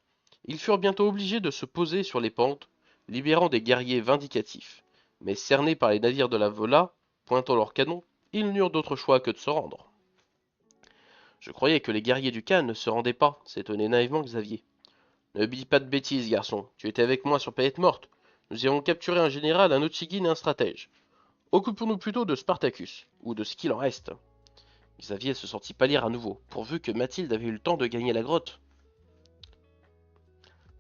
Ils furent bientôt obligés de se poser sur les pentes, libérant des guerriers vindicatifs. Mais cernés par les navires de la Vola, pointant leurs canons, ils n'eurent d'autre choix que de se rendre. Je croyais que les guerriers du Khan ne se rendaient pas, s'étonnait naïvement Xavier. Ne dis pas de bêtises, garçon. Tu étais avec moi sur Planète Morte. Nous y avons capturé un général, un Ochigin et un stratège. Occupons-nous plutôt de Spartacus, ou de ce qu'il en reste. Xavier se sentit pâlir à nouveau, pourvu que Mathilde avait eu le temps de gagner la grotte.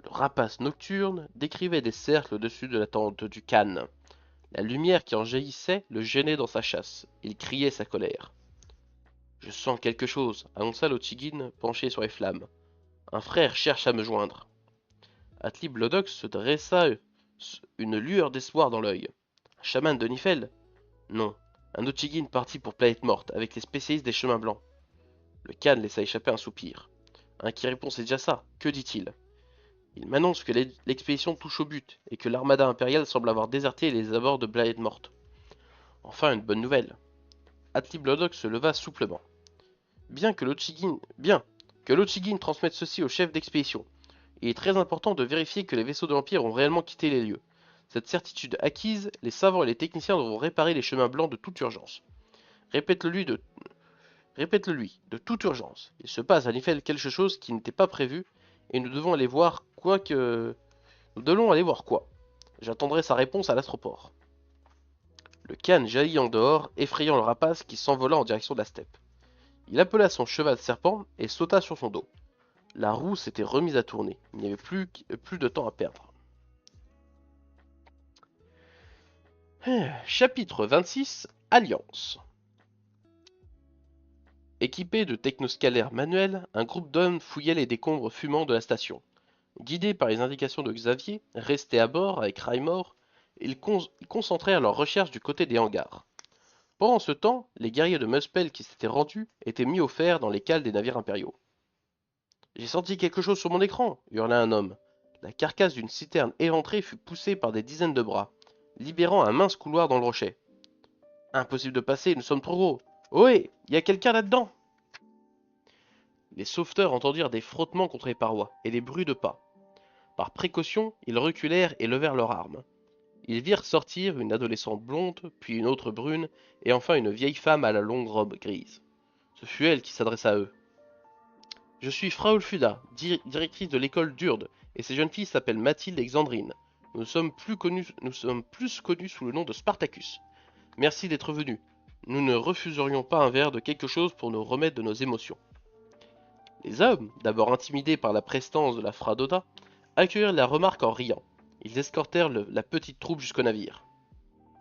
Le rapace nocturne décrivait des cercles au-dessus de la tente du Khan. La lumière qui en jaillissait le gênait dans sa chasse. Il criait sa colère. Je sens quelque chose, annonça l'Ochigin, penché sur les flammes. Un frère cherche à me joindre. Atli Blodox se dressa, une lueur d'espoir dans l'œil. Un chaman de Nifel? Non, un Ochigin parti pour Planète Morte, avec les spécialistes des chemins blancs. Le Khan laissa échapper un soupir. Un qui répond, c'est déjà ça. Que dit-il? Il m'annonce que l'expédition touche au but, et que l'armada impériale semble avoir déserté les abords de Planète Morte. Enfin, une bonne nouvelle. Atli Blodox se leva souplement. Bien que l'Ochigin transmette ceci au chef d'expédition. Il est très important de vérifier que les vaisseaux de l'Empire ont réellement quitté les lieux. Cette certitude acquise, les savants et les techniciens devront réparer les chemins blancs de toute urgence. Répète-le-lui, de toute urgence. Il se passe à Nifel quelque chose qui n'était pas prévu, et nous devons aller voir quoi que... Nous devons aller voir quoi. J'attendrai sa réponse à l'astroport. Le Khan jaillit en dehors, effrayant le rapace qui s'envola en direction de la steppe. Il appela son cheval serpent et sauta sur son dos. La roue s'était remise à tourner. Il n'y avait plus de temps à perdre. Chapitre 26. Alliance. Équipé de technoscalaires manuels, un groupe d'hommes fouillait les décombres fumants de la station. Guidés par les indications de Xavier, restés à bord avec Raimor, ils concentrèrent leurs recherches du côté des hangars. Pendant ce temps, les guerriers de Muspel qui s'étaient rendus étaient mis au fer dans les cales des navires impériaux. J'ai senti quelque chose sur mon écran, hurla un homme. La carcasse d'une citerne éventrée fut poussée par des dizaines de bras, libérant un mince couloir dans le rocher. Impossible de passer, nous sommes trop gros. Ohé, y a quelqu'un là-dedans? Les sauveteurs entendirent des frottements contre les parois et des bruits de pas. Par précaution, ils reculèrent et levèrent leurs armes. Ils virent sortir une adolescente blonde, puis une autre brune, et enfin une vieille femme à la longue robe grise. Ce fut elle qui s'adressa à eux. Je suis Fraulfuda, directrice de l'école d'Urde, et ces jeunes filles s'appellent Mathilde et Xandrine. Nous sommes plus connus sous le nom de Spartacus. Merci d'être venus. Nous ne refuserions pas un verre de quelque chose pour nous remettre de nos émotions. Les hommes, d'abord intimidés par la prestance de la Fradoda, accueillirent la remarque en riant. Ils escortèrent la petite troupe jusqu'au navire.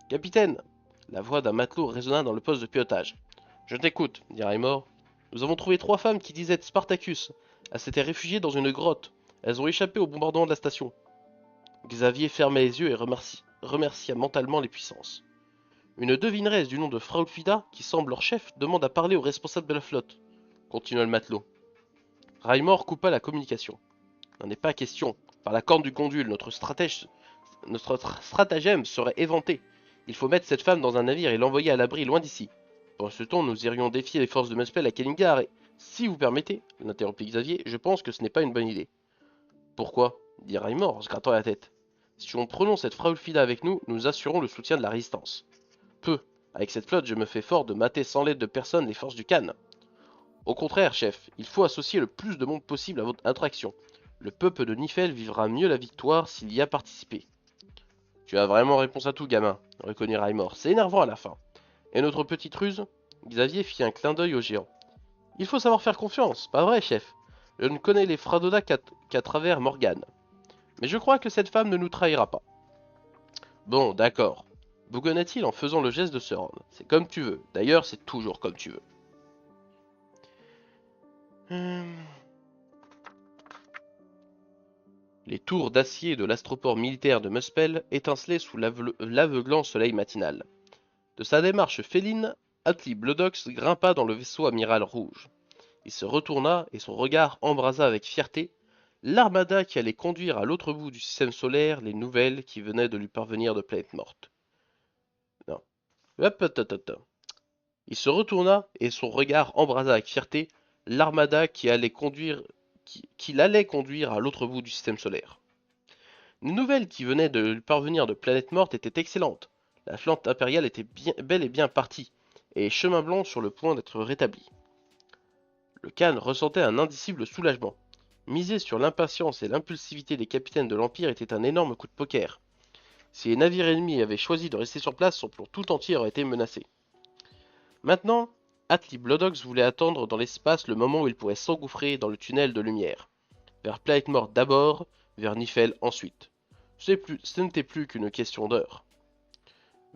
Capitaine, la voix d'un matelot résonna dans le poste de pilotage. Je t'écoute, dit Raimor. Nous avons trouvé 3 femmes qui disaient être Spartacus. Elles s'étaient réfugiées dans une grotte. Elles ont échappé au bombardement de la station. Xavier ferma les yeux et remercia mentalement les puissances. Une devineresse du nom de Fraulfida, qui semble leur chef, demande à parler au responsable de la flotte, continua le matelot. Raimor coupa la communication. N'en est pas question. Par la corne du condule, notre stratagème serait éventé. Il faut mettre cette femme dans un navire et l'envoyer à l'abri loin d'ici. Pendant ce temps, nous irions défier les forces de Muspel à Kellingar et, si vous permettez, l'interrompit Xavier, je pense que ce n'est pas une bonne idée. Pourquoi? Dit Raimor en se grattant la tête. Si on prononce cette Fraulfida avec nous, nous assurons le soutien de la résistance. Peu. Avec cette flotte, je me fais fort de mater sans l'aide de personne les forces du Khan. Au contraire, chef, il faut associer le plus de monde possible à votre action. Le peuple de Nifel vivra mieux la victoire s'il y a participé. Tu as vraiment réponse à tout, gamin, reconnut Raimor. C'est énervant à la fin. Et notre petite ruse? Xavier fit un clin d'œil au géant. Il faut savoir faire confiance, pas vrai, chef? Je ne connais les Fradoda qu'à travers Morgane. Mais je crois que cette femme ne nous trahira pas. Bon, d'accord. Bougonna-t-il en faisant le geste de se rendre. C'est comme tu veux. D'ailleurs, c'est toujours comme tu veux. Les tours d'acier de l'astroport militaire de Muspel étincelaient sous l'aveuglant soleil matinal. De sa démarche féline, Atli Blodox grimpa dans le vaisseau amiral rouge. Il se retourna et son regard embrasa avec fierté l'armada qui allait conduire à l'autre bout du système solaire les nouvelles qui venaient de lui parvenir de Planète Morte. Non. Hop, hop, hop, hop. Il se retourna et son regard embrasa avec fierté l'armada qu'il allait conduire à l'autre bout du système solaire. Les nouvelles qui venaient de lui parvenir de Planète Morte étaient excellentes. La flotte impériale était bel et bien partie, et Chemin Blanc sur le point d'être rétabli. Le Khan ressentait un indicible soulagement. Miser sur l'impatience et l'impulsivité des capitaines de l'Empire était un énorme coup de poker. Si les navires ennemis avaient choisi de rester sur place, son plan tout entier aurait été menacé. Maintenant, Atli Blodox voulait attendre dans l'espace le moment où il pourrait s'engouffrer dans le tunnel de lumière. Vers Plaetmore d'abord, vers Nifel ensuite. Ce n'était plus qu'une question d'heure.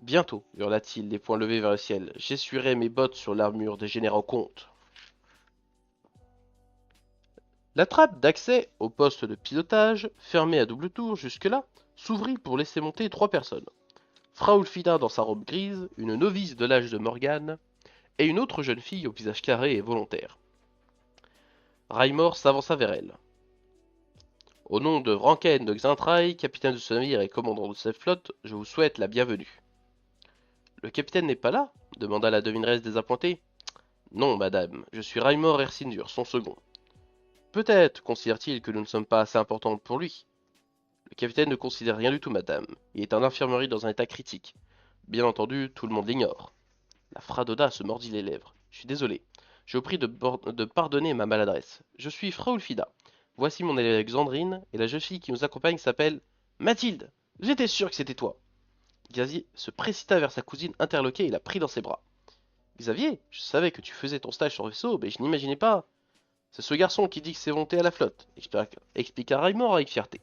Bientôt, hurla-t-il, les poings levés vers le ciel, j'essuierai mes bottes sur l'armure des généraux comtes. La trappe d'accès au poste de pilotage, fermée à double tour jusque-là, s'ouvrit pour laisser monter 3 personnes. Fraulfida dans sa robe grise, une novice de l'âge de Morgane, et une autre jeune fille au visage carré et volontaire. Raimor s'avança vers elle. Au nom de Vranken de Xintrailles, capitaine de ce navire et commandant de cette flotte, je vous souhaite la bienvenue. Le capitaine n'est pas là demanda la devineresse désappointée. Non, madame, je suis Raimor Ersindur, son second. Peut-être considère-t-il que nous ne sommes pas assez importantes pour lui. Le capitaine ne considère rien du tout, madame. Il est en infirmerie dans un état critique. Bien entendu, tout le monde l'ignore. La Fradoda se mordit les lèvres. Je suis désolé. Je vous prie de pardonner ma maladresse. Je suis Fraulfida. Voici mon élève Xandrine, et la jeune fille qui nous accompagne s'appelle Mathilde. J'étais sûr que c'était toi. Xavier se précipita vers sa cousine interloquée et la prit dans ses bras. Xavier, je savais que tu faisais ton stage sur le vaisseau, mais je n'imaginais pas. C'est ce garçon qui dit que c'est monté à la flotte, expliqua Raymond avec fierté.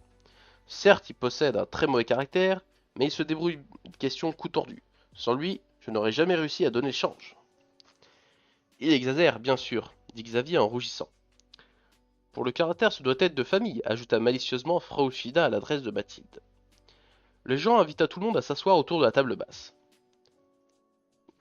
Certes, il possède un très mauvais caractère, mais il se débrouille de questions coup tordu. Sans lui, je n'aurais jamais réussi à donner le change. Il exagère, bien sûr, dit Xavier en rougissant. Pour le caractère, ce doit être de famille, ajouta malicieusement Frau Shida à l'adresse de Mathilde. Le Jean invita tout le monde à s'asseoir autour de la table basse.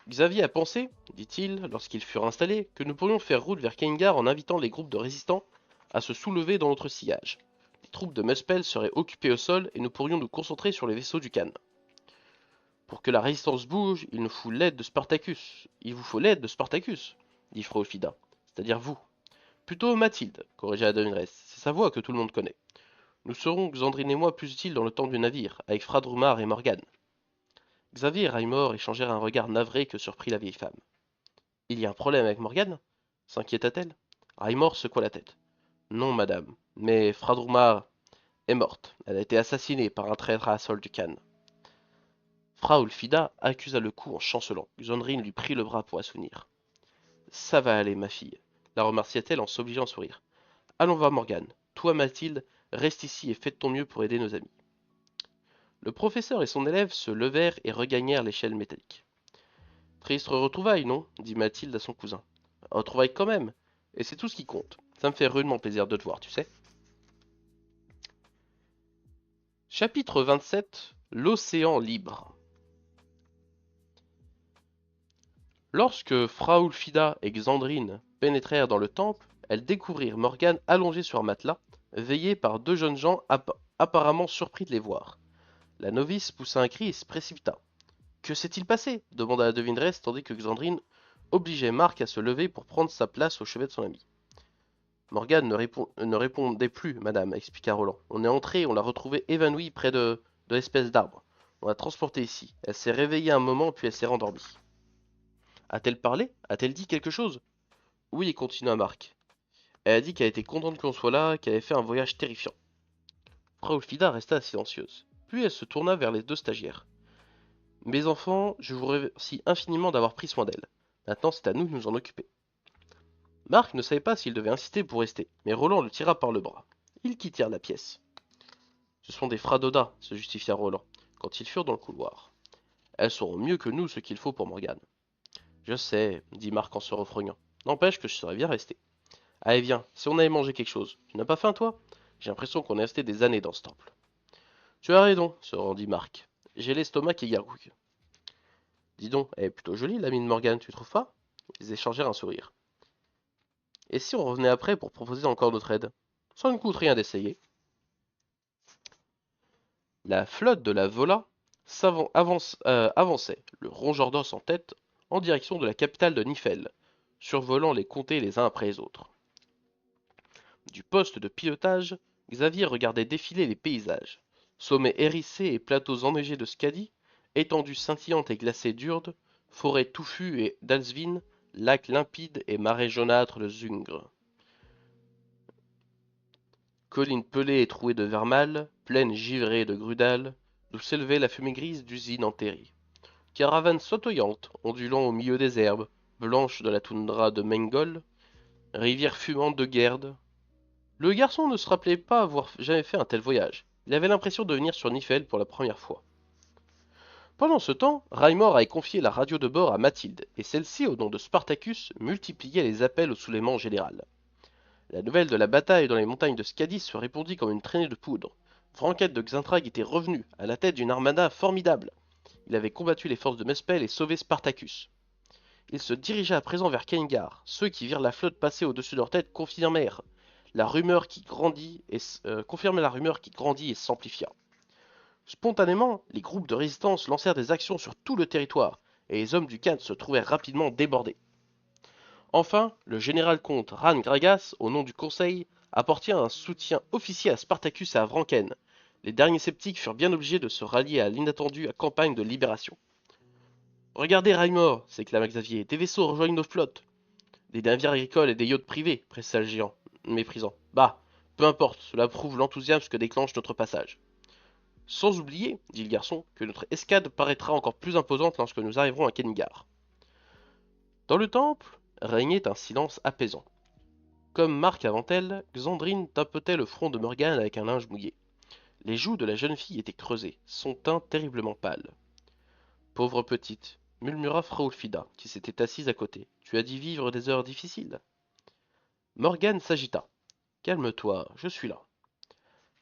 Xavier a pensé, dit-il, lorsqu'ils furent installés, que nous pourrions faire route vers Kengar en invitant les groupes de résistants à se soulever dans notre sillage. Les troupes de Muspel seraient occupées au sol et nous pourrions nous concentrer sur les vaisseaux du Khan. Pour que la résistance bouge, il nous faut l'aide de Spartacus. Il vous faut l'aide de Spartacus, dit Froofida, c'est-à-dire vous. Plutôt Mathilde, corrigea la devineresse, c'est sa voix que tout le monde connaît. Nous serons, Xandrine et moi, plus utiles dans le temps du navire, avec Fradrumar et Morgane. Xavier et Raimor échangèrent un regard navré que surprit la vieille femme. Il y a un problème avec Morgane s'inquiéta-t-elle. Raimor secoua la tête. Non, madame, mais Fradrumar est morte. Elle a été assassinée par un traître à la solde du Khan. Frau Ulfida accusa le coup en chancelant. Xandrine lui prit le bras pour la soutenir. Ça va aller, ma fille, la remercia-t-elle en s'obligeant à sourire. Allons voir Morgane. Toi, Mathilde, reste ici et fais de ton mieux pour aider nos amis. Le professeur et son élève se levèrent et regagnèrent l'échelle métallique. Triste retrouvaille, non dit Mathilde à son cousin. Retrouvaille quand même, et c'est tout ce qui compte. Ça me fait rudement plaisir de te voir, tu sais. Chapitre 27. L'océan libre. Lorsque Fraulfida et Xandrine pénétrèrent dans le temple, elles découvrirent Morgane allongée sur un matelas, veillée par 2 jeunes gens apparemment surpris de les voir. La novice poussa un cri et se précipita. Que s'est-il passé demanda la devineresse tandis que Xandrine obligeait Marc à se lever pour prendre sa place au chevet de son ami. Morgane ne répondait plus, madame, expliqua Roland. On est entré, on l'a retrouvée évanouie près de l'espèce d'arbre. On l'a transportée ici. Elle s'est réveillée un moment, puis elle s'est rendormie. A-t-elle parlé? A-t-elle dit quelque chose? Oui, continua Marc. Elle a dit qu'elle était contente qu'on soit là, qu'elle avait fait un voyage terrifiant. Frau Fida resta silencieuse. Puis elle se tourna vers les 2 stagiaires. Mes enfants, je vous remercie infiniment d'avoir pris soin d'elle. Maintenant, c'est à nous de nous en occuper. Marc ne savait pas s'il devait insister pour rester, mais Roland le tira par le bras. Ils quittèrent la pièce. Ce sont des Fradoda, se justifia Roland, quand ils furent dans le couloir. Elles sauront mieux que nous ce qu'il faut pour Morgane. Je sais, dit Marc en se refroignant. N'empêche que je serais bien resté. Allez, viens, si on allait manger quelque chose. Tu n'as pas faim, toi? J'ai l'impression qu'on est resté des années dans ce temple. Tu as raison, se rendit Marc. J'ai l'estomac qui gargouille. Dis donc, elle est plutôt jolie, l'amie de Morgane, tu trouves pas? Ils échangèrent un sourire. Et si on revenait après pour proposer encore notre aide? Ça ne coûte rien d'essayer. La flotte de la Vola avançait, le rongeur d'os en tête, en direction de la capitale de Nifel, survolant les comtés les uns après les autres. Du poste de pilotage, Xavier regardait défiler les paysages, sommets hérissés et plateaux enneigés de Skadi, Étendue scintillante et glacée d'Urde, forêt touffue et d'Alsvin, lac limpide et marais jaunâtres de Zungre. Collines pelées et trouées de Vermal, plaines givrées de Grudal, d'où s'élevait la fumée grise d'usines enterrées. Caravanes sautoyantes, ondulant au milieu des herbes, blanches de la toundra de Mengol, rivière fumante de Gerd. Le garçon ne se rappelait pas avoir jamais fait un tel voyage. Il avait l'impression de venir sur Nifel pour la première fois. Pendant ce temps, Raimor avait confié la radio de bord à Mathilde, et celle-ci, au nom de Spartacus, multipliait les appels au soulèvement général. La nouvelle de la bataille dans les montagnes de Scadis se répandit comme une traînée de poudre. Franquette de Xintrag était revenu, à la tête d'une armada formidable. Il avait combattu les forces de Mespel et sauvé Spartacus. Il se dirigea à présent vers Kengar. Ceux qui virent la flotte passer au-dessus de leur tête confirmèrent la rumeur qui grandit et s'amplifia. Spontanément, les groupes de résistance lancèrent des actions sur tout le territoire, et les hommes du Khan se trouvèrent rapidement débordés. Enfin, le général comte Ran Gragas, au nom du Conseil, apporta un soutien officiel à Spartacus et à Vranken. Les derniers sceptiques furent bien obligés de se rallier à l'inattendue campagne de libération. Regardez Raimor, s'éclama Xavier, des vaisseaux rejoignent nos flottes. Des navires agricoles et des yachts privés, pressa le géant, méprisant. Bah, peu importe, cela prouve l'enthousiasme que déclenche notre passage. Sans oublier, dit le garçon, que notre escadre paraîtra encore plus imposante lorsque nous arriverons à Kengar. Dans le temple régnait un silence apaisant. Comme Marc avant elle, Xandrine tapotait le front de Morgane avec un linge mouillé. Les joues de la jeune fille étaient creusées, son teint terriblement pâle. Pauvre petite, murmura Fraulfida, qui s'était assise à côté. Tu as dû vivre des heures difficiles. Morgane s'agita. Calme-toi, je suis là.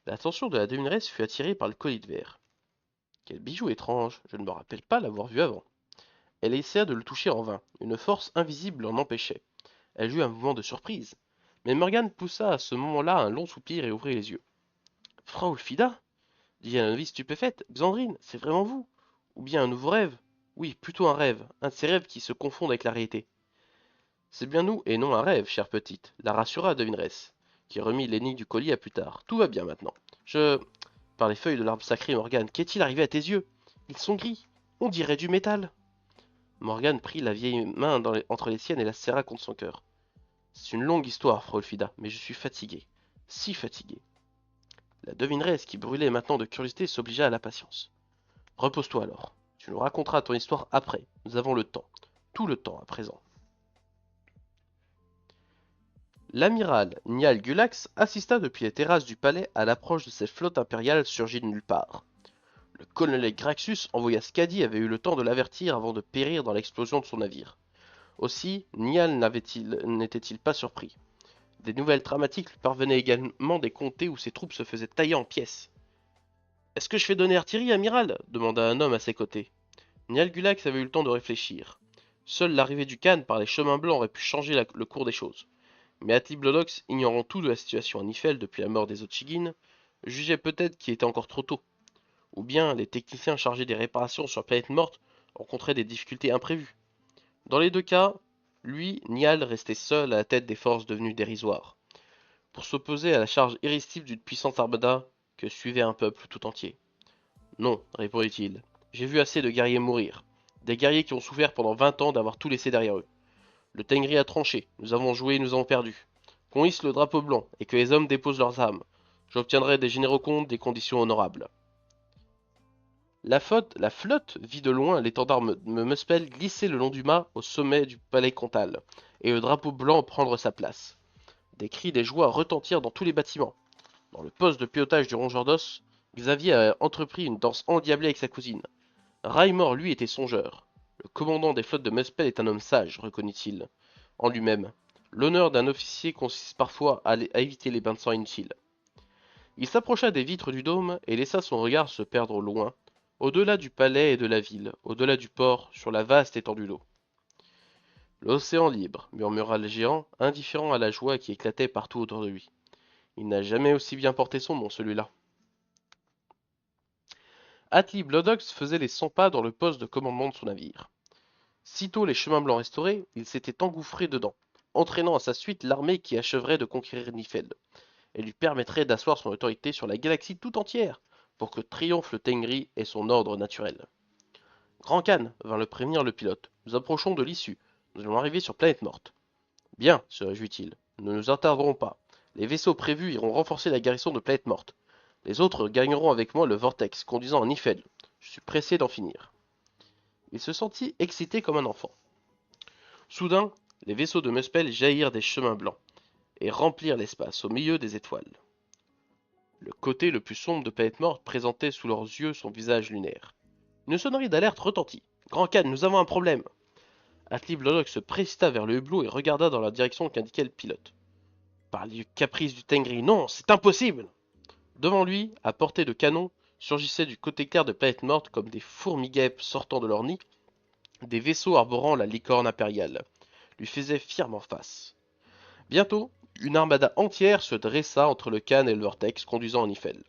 L'attention de la devineresse fut attirée par le collier de verre. Quel bijou étrange, je ne me rappelle pas l'avoir vu avant. Elle essaya de le toucher en vain, une force invisible l'en empêchait. Elle eut un mouvement de surprise, mais Morgane poussa à ce moment-là un long soupir et ouvrit les yeux. Frau Ulfida dit la novice stupéfaite. Xandrine, c'est vraiment vous? Ou bien un nouveau rêve? Oui, plutôt un rêve, un de ces rêves qui se confondent avec la réalité. C'est bien nous et non un rêve, chère petite, la rassura devineresse, qui remit l'énigme du collier à plus tard. Tout va bien maintenant. Par les feuilles de l'arbre sacré, Morgane, qu'est-il arrivé à tes yeux? Ils sont gris. On dirait du métal. Morgane prit la vieille main entre les siennes et la serra contre son cœur. C'est une longue histoire, Frau Elfida, mais je suis fatigué. Si fatigué. La devineresse, qui brûlait maintenant de curiosité, s'obligea à la patience. Repose-toi alors. Tu nous raconteras ton histoire après. Nous avons le temps. Tout le temps à présent. L'amiral Niall Gulax assista depuis les terrasses du palais à l'approche de cette flotte impériale surgie de nulle part. Le colonel Graxus envoya Skadi avait eu le temps de l'avertir avant de périr dans l'explosion de son navire. Aussi, Niall n'était-il pas surpris. Des nouvelles dramatiques lui parvenaient également des comtés où ses troupes se faisaient tailler en pièces. Est-ce que je fais donner artillerie, amiral demanda un homme à ses côtés. Niall Gulax avait eu le temps de réfléchir. Seule l'arrivée du Khan par les chemins blancs aurait pu changer le cours des choses. Mais Atli-Blodox, ignorant tout de la situation à Nifel depuis la mort des Otchigin, jugeait peut-être qu'il était encore trop tôt. Ou bien les techniciens chargés des réparations sur la planète morte rencontraient des difficultés imprévues. Dans les deux cas, lui, Niall, restait seul à la tête des forces devenues dérisoires, pour s'opposer à la charge irrésistible d'une puissante armada que suivait un peuple tout entier. Non, répondit-il, j'ai vu assez de guerriers mourir, des guerriers qui ont souffert pendant 20 ans d'avoir tout laissé derrière eux. Le Tengri a tranché, nous avons joué et nous avons perdu. Qu'on hisse le drapeau blanc et que les hommes déposent leurs armes. J'obtiendrai des généraux comptes des conditions honorables. La flotte vit de loin l'étendard Muspel glisser le long du mât au sommet du palais comtal, et le drapeau blanc prendre sa place. Des cris de joie retentirent dans tous les bâtiments. Dans le poste de pilotage du rongeur d'os, Xavier a entrepris une danse endiablée avec sa cousine. Raimor, lui, était songeur. Le commandant des flottes de Muspel est un homme sage, reconnut-il, en lui-même. L'honneur d'un officier consiste parfois à éviter les bains de sang inutiles. Il s'approcha des vitres du dôme et laissa son regard se perdre au loin, au-delà du palais et de la ville, au-delà du port, sur la vaste étendue d'eau. L'océan libre, murmura le géant, indifférent à la joie qui éclatait partout autour de lui. Il n'a jamais aussi bien porté son nom, celui-là. Atli Blodox faisait les 100 pas dans le poste de commandement de son navire. Sitôt les chemins blancs restaurés, il s'était engouffré dedans, entraînant à sa suite l'armée qui achèverait de conquérir Nifeld, et lui permettrait d'asseoir son autorité sur la galaxie tout entière, pour que triomphe le Tengri et son ordre naturel. Grand Khan, vint le prévenir le pilote. Nous approchons de l'issue. Nous allons arriver sur Planète Morte. Bien, se réjouit-il. Nous ne nous attarderons pas. Les vaisseaux prévus iront renforcer la garnison de Planète Morte. Les autres gagneront avec moi le vortex conduisant à Nifel. Je suis pressé d'en finir. Il se sentit excité comme un enfant. Soudain, les vaisseaux de Muspel jaillirent des chemins blancs et remplirent l'espace au milieu des étoiles. Le côté le plus sombre de Planète Morte présentait sous leurs yeux son visage lunaire. Une sonnerie d'alerte retentit. Grand Khan, nous avons un problème. Atli Blodok se précipita vers le hublot et regarda dans la direction qu'indiquait le pilote. Par les caprices du Tengri, non, c'est impossible. Devant lui, à portée de canon, surgissaient du côté clair de Planète Morte comme des fourmis-guêpes sortant de leur nid, des vaisseaux arborant la licorne impériale, lui faisaient fièrement face. Bientôt, une armada entière se dressa entre le Khan et le vortex conduisant en Nifel.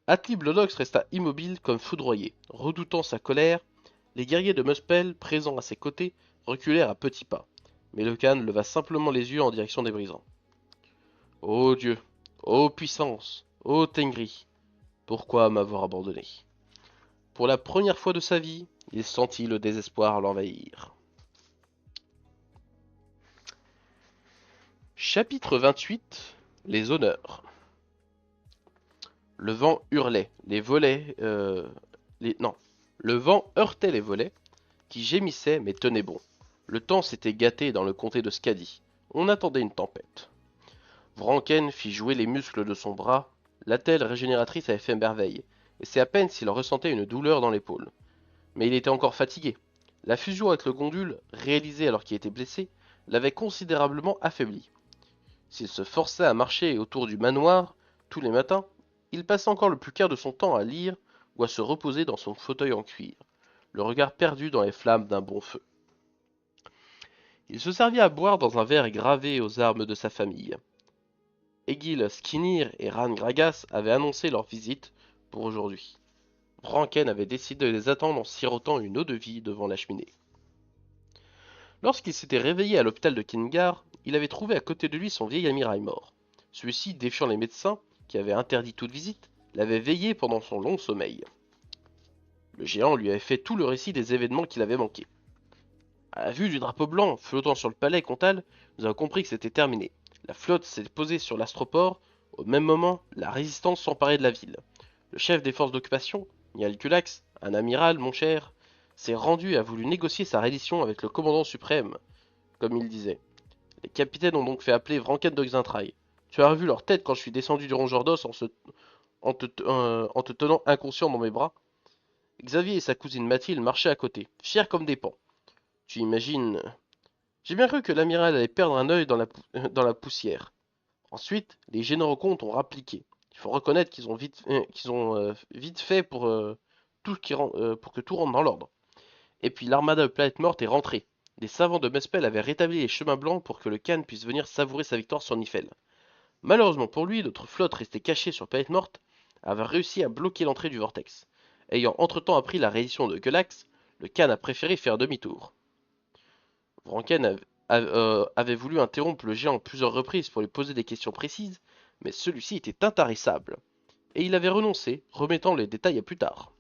Atli Bloodox resta immobile comme foudroyé. Redoutant sa colère, les guerriers de Muspel, présents à ses côtés, reculèrent à petits pas. Mais le Khan leva simplement les yeux en direction des brisants. Ô Dieu, ô puissance, ô Tengri, pourquoi m'avoir abandonné? Pour la première fois de sa vie, il sentit le désespoir l'envahir. Chapitre 28. Les honneurs. Le vent hurlait, les volets... non. Le vent heurtait les volets, qui gémissaient mais tenaient bon. Le temps s'était gâté dans le comté de Skadi. On attendait une tempête. Vranken fit jouer les muscles de son bras. L'attelle régénératrice avait fait merveille, et c'est à peine s'il ressentait une douleur dans l'épaule. Mais il était encore fatigué. La fusion avec le Gondule, réalisée alors qu'il était blessé, l'avait considérablement affaibli. S'il se forçait à marcher autour du manoir tous les matins, il passait encore le plus clair de son temps à lire ou à se reposer dans son fauteuil en cuir, le regard perdu dans les flammes d'un bon feu. Il se servit à boire dans un verre gravé aux armes de sa famille. Egil Skirnir et Ran Gragas avaient annoncé leur visite pour aujourd'hui. Vranken avait décidé de les attendre en sirotant une eau-de-vie devant la cheminée. Lorsqu'il s'était réveillé à l'hôpital de Kingar, il avait trouvé à côté de lui son vieil ami Raimor. Celui-ci, défiant les médecins, qui avaient interdit toute visite, l'avait veillé pendant son long sommeil. Le géant lui avait fait tout le récit des événements qu'il avait manqués. À la vue du drapeau blanc flottant sur le palais comtal, nous avons compris que c'était terminé. La flotte s'est posée sur l'astroport. Au même moment, la résistance s'emparait de la ville. Le chef des forces d'occupation, Niall Culax, un amiral, mon cher, s'est rendu et a voulu négocier sa reddition avec le commandant suprême, comme il disait. Les capitaines ont donc fait appeler Vranken de Xintrailles. Tu as revu leur tête quand je suis descendu du rongeur d'os en te tenant inconscient dans mes bras. Xavier et sa cousine Mathilde marchaient à côté, fiers comme des pans. Tu imagines... J'ai bien cru que l'amiral allait perdre un œil dans dans la poussière. Ensuite, les généraux comtes ont rappliqué. Il faut reconnaître qu'ils ont vite fait pour que tout rentre dans l'ordre. Et puis l'armada de Planète Morte est rentrée. Les savants de Muspel avaient rétabli les chemins blancs pour que le Khan puisse venir savourer sa victoire sur Nifel. Malheureusement pour lui, notre flotte restée cachée sur Planète Morte avait réussi à bloquer l'entrée du vortex. Ayant entre-temps appris la reddition de Gulax, le Khan a préféré faire demi-tour. Vranken avait voulu interrompre le géant plusieurs reprises pour lui poser des questions précises, mais celui-ci était intarissable, et il avait renoncé, remettant les détails à plus tard.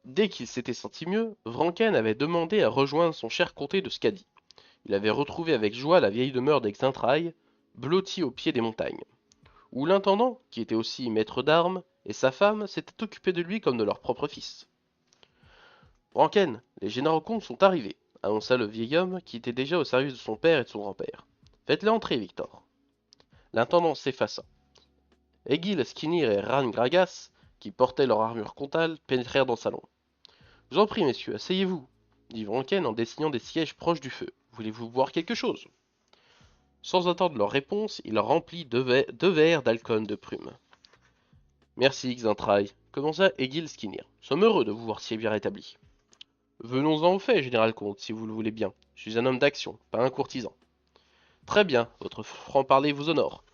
Dès qu'il s'était senti mieux, Vranken avait demandé à rejoindre son cher comté de Skadi. Il avait retrouvé avec joie la vieille demeure d'Exintrailles, blottie au pied des montagnes, où l'intendant, qui était aussi maître d'armes, et sa femme s'étaient occupés de lui comme de leur propre fils. Vranken, les généraux comtes sont arrivés, annonça le vieil homme qui était déjà au service de son père et de son grand-père. Faites-les entrer, Victor. L'intendant s'effaça. Egil Skirnir et Ran Gragas, qui portaient leur armure comtale, pénétrèrent dans le salon. Je vous en prie, messieurs, asseyez-vous, dit Vranken en dessinant des sièges proches du feu. Voulez-vous boire quelque chose? Sans attendre leur réponse, il remplit deux verres d'alcool de prune. Merci, Xintrailles, commença Egil Skirnir. Nous sommes heureux de vous voir si bien rétabli. Venons-en au fait, général comte, si vous le voulez bien. Je suis un homme d'action, pas un courtisan. Très bien, votre franc-parler vous honore.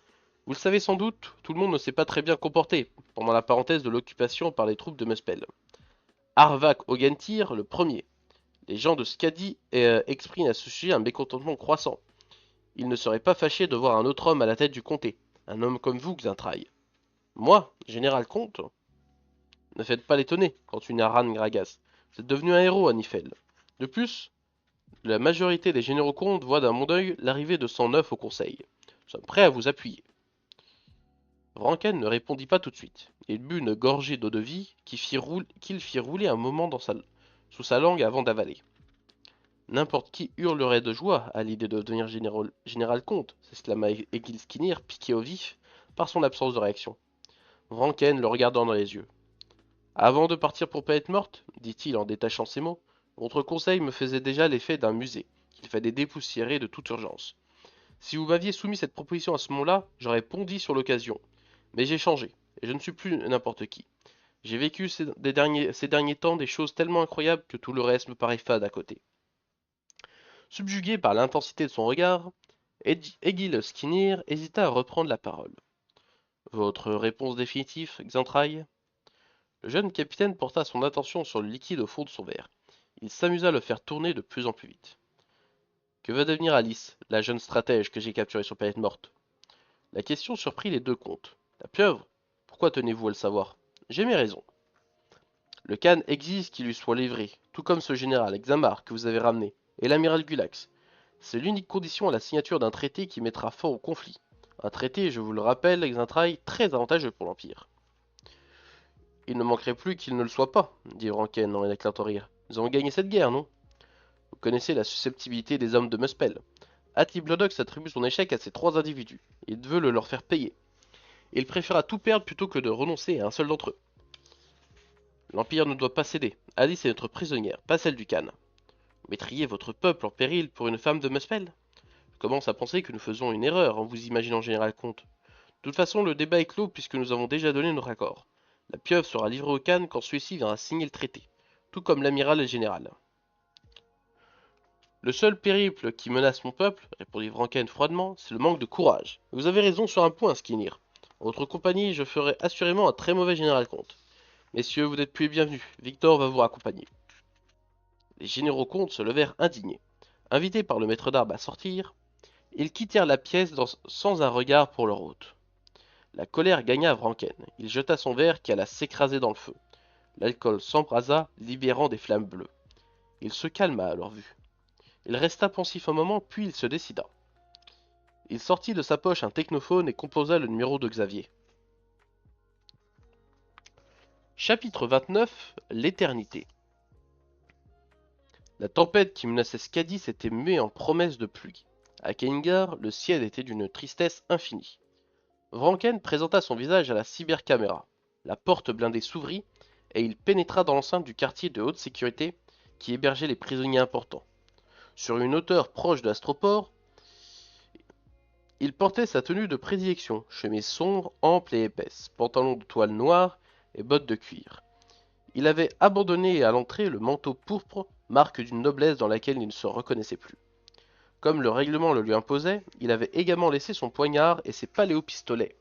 Vous le savez sans doute, tout le monde ne s'est pas très bien comporté pendant la parenthèse de l'occupation par les troupes de Muspel. Arvak Ogentir, le premier. Les gens de Skadi expriment à ce sujet un mécontentement croissant. Ils ne seraient pas fâchés de voir un autre homme à la tête du comté, un homme comme vous, Xintrailles. Moi, général comte? Ne faites pas l'étonner quand une Aran Gragas. Vous êtes devenu un héros à Nifel. De plus, la majorité des généraux comtes voient d'un bon œil l'arrivée de sang neuf au conseil. Nous sommes prêts à vous appuyer. Vranken ne répondit pas tout de suite. Il but une gorgée d'eau-de-vie qu'il fit rouler un moment sous sa langue avant d'avaler. N'importe qui hurlerait de joie à l'idée de devenir général comte, s'exclama Egil Skinner, piqué au vif par son absence de réaction. Vranken le regardant dans les yeux. Avant de partir pour Planète Morte, dit-il en détachant ses mots, votre conseil me faisait déjà l'effet d'un musée, qu'il fallait dépoussiérer de toute urgence. Si vous m'aviez soumis cette proposition à ce moment-là, j'aurais pondi sur l'occasion. Mais j'ai changé, et je ne suis plus n'importe qui. J'ai vécu ces derniers temps des choses tellement incroyables que tout le reste me paraît fade à côté. Subjugué par l'intensité de son regard, Egil Skinner hésita à reprendre la parole. Votre réponse définitive, Xantraille? Le jeune capitaine porta son attention sur le liquide au fond de son verre. Il s'amusa à le faire tourner de plus en plus vite. Que va devenir Alice, la jeune stratège que j'ai capturée sur Planète Morte? La question surprit les deux comtes. La pieuvre? Pourquoi tenez-vous à le savoir? J'ai mes raisons. Le Khan exige qu'il lui soit livré, tout comme ce général Xamar que vous avez ramené, et l'amiral Gulax. C'est l'unique condition à la signature d'un traité qui mettra fin au conflit. Un traité, je vous le rappelle, Xantraille, très avantageux pour l'Empire. Il ne manquerait plus qu'il ne le soit pas, dit Ranken en éclatant rire. Nous avons gagné cette guerre, non? Vous connaissez la susceptibilité des hommes de Muspel. Atli Blodox attribue son échec à ces trois individus. Il veut le leur faire payer. Il préférera tout perdre plutôt que de renoncer à un seul d'entre eux. L'Empire ne doit pas céder. Alice est notre prisonnière, pas celle du Khan. Vous mettriez votre peuple en péril pour une femme de Muspel? Je commence à penser que nous faisons une erreur en vous imaginant général comte. De toute façon, le débat est clos puisque nous avons déjà donné notre accord. La pieuvre sera livrée au Khan quand celui-ci viendra signer le traité, tout comme l'amiral et le général. Le seul périple qui menace mon peuple, répondit Vranken froidement, c'est le manque de courage. Vous avez raison sur un point, Skinner. En votre compagnie, je ferai assurément un très mauvais général comte. Messieurs, vous n'êtes plus les bienvenus. Victor va vous raccompagner. Les généraux comtes se levèrent indignés. Invités par le maître d'armes à sortir, ils quittèrent la pièce sans un regard pour leur hôte. La colère gagna Vranken. Il jeta son verre qui alla s'écraser dans le feu. L'alcool s'embrasa, libérant des flammes bleues. Il se calma à leur vue. Il resta pensif un moment, puis il se décida. Il sortit de sa poche un technophone et composa le numéro de Xavier. Chapitre 29. L'éternité. La tempête qui menaçait Skadi s'était muée en promesse de pluie. À Kengar, le ciel était d'une tristesse infinie. Vranken présenta son visage à la cybercaméra. La porte blindée s'ouvrit et il pénétra dans l'enceinte du quartier de haute sécurité qui hébergeait les prisonniers importants. Sur une hauteur proche de l'astroport, il portait sa tenue de prédilection, chemise sombre, ample et épaisse, pantalon de toile noire et bottes de cuir. Il avait abandonné à l'entrée le manteau pourpre, marque d'une noblesse dans laquelle il ne se reconnaissait plus. Comme le règlement le lui imposait, il avait également laissé son poignard et ses paléopistolets.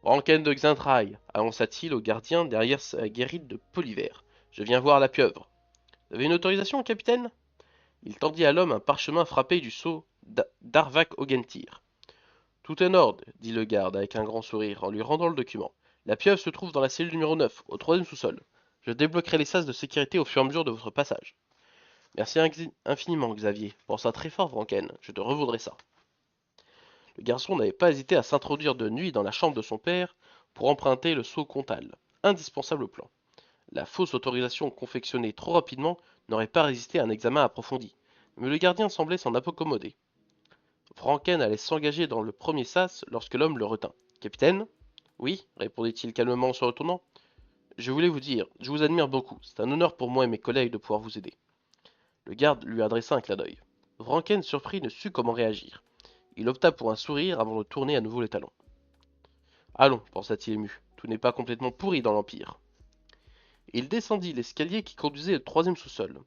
Ranken de Xintraille, annonça-t-il au gardien derrière sa guérite de Polyvert. Je viens voir la pieuvre. Vous avez une autorisation, capitaine? Il tendit à l'homme un parchemin frappé du sceau d'Arvak Ogentir. Tout est en ordre, dit le garde avec un grand sourire en lui rendant le document. La pieuvre se trouve dans la cellule numéro 9, au troisième sous-sol. Je débloquerai les sas de sécurité au fur et à mesure de votre passage. Merci infiniment, Xavier. Pensa très fort, Vranken. Je te revaudrai ça. Le garçon n'avait pas hésité à s'introduire de nuit dans la chambre de son père pour emprunter le sceau comtal, indispensable au plan. La fausse autorisation confectionnée trop rapidement n'aurait pas résisté à un examen approfondi, mais le gardien semblait s'en accommoder. Vranken allait s'engager dans le premier sas lorsque l'homme le retint. Capitaine? Oui, répondit-il calmement en se retournant. Je voulais vous dire, je vous admire beaucoup. C'est un honneur pour moi et mes collègues de pouvoir vous aider. Le garde lui adressa un clin d'œil. Vranken, surpris, ne sut comment réagir. Il opta pour un sourire avant de tourner à nouveau les talons. Allons, pensa-t-il ému, tout n'est pas complètement pourri dans l'Empire. Il descendit l'escalier qui conduisait au troisième sous-sol.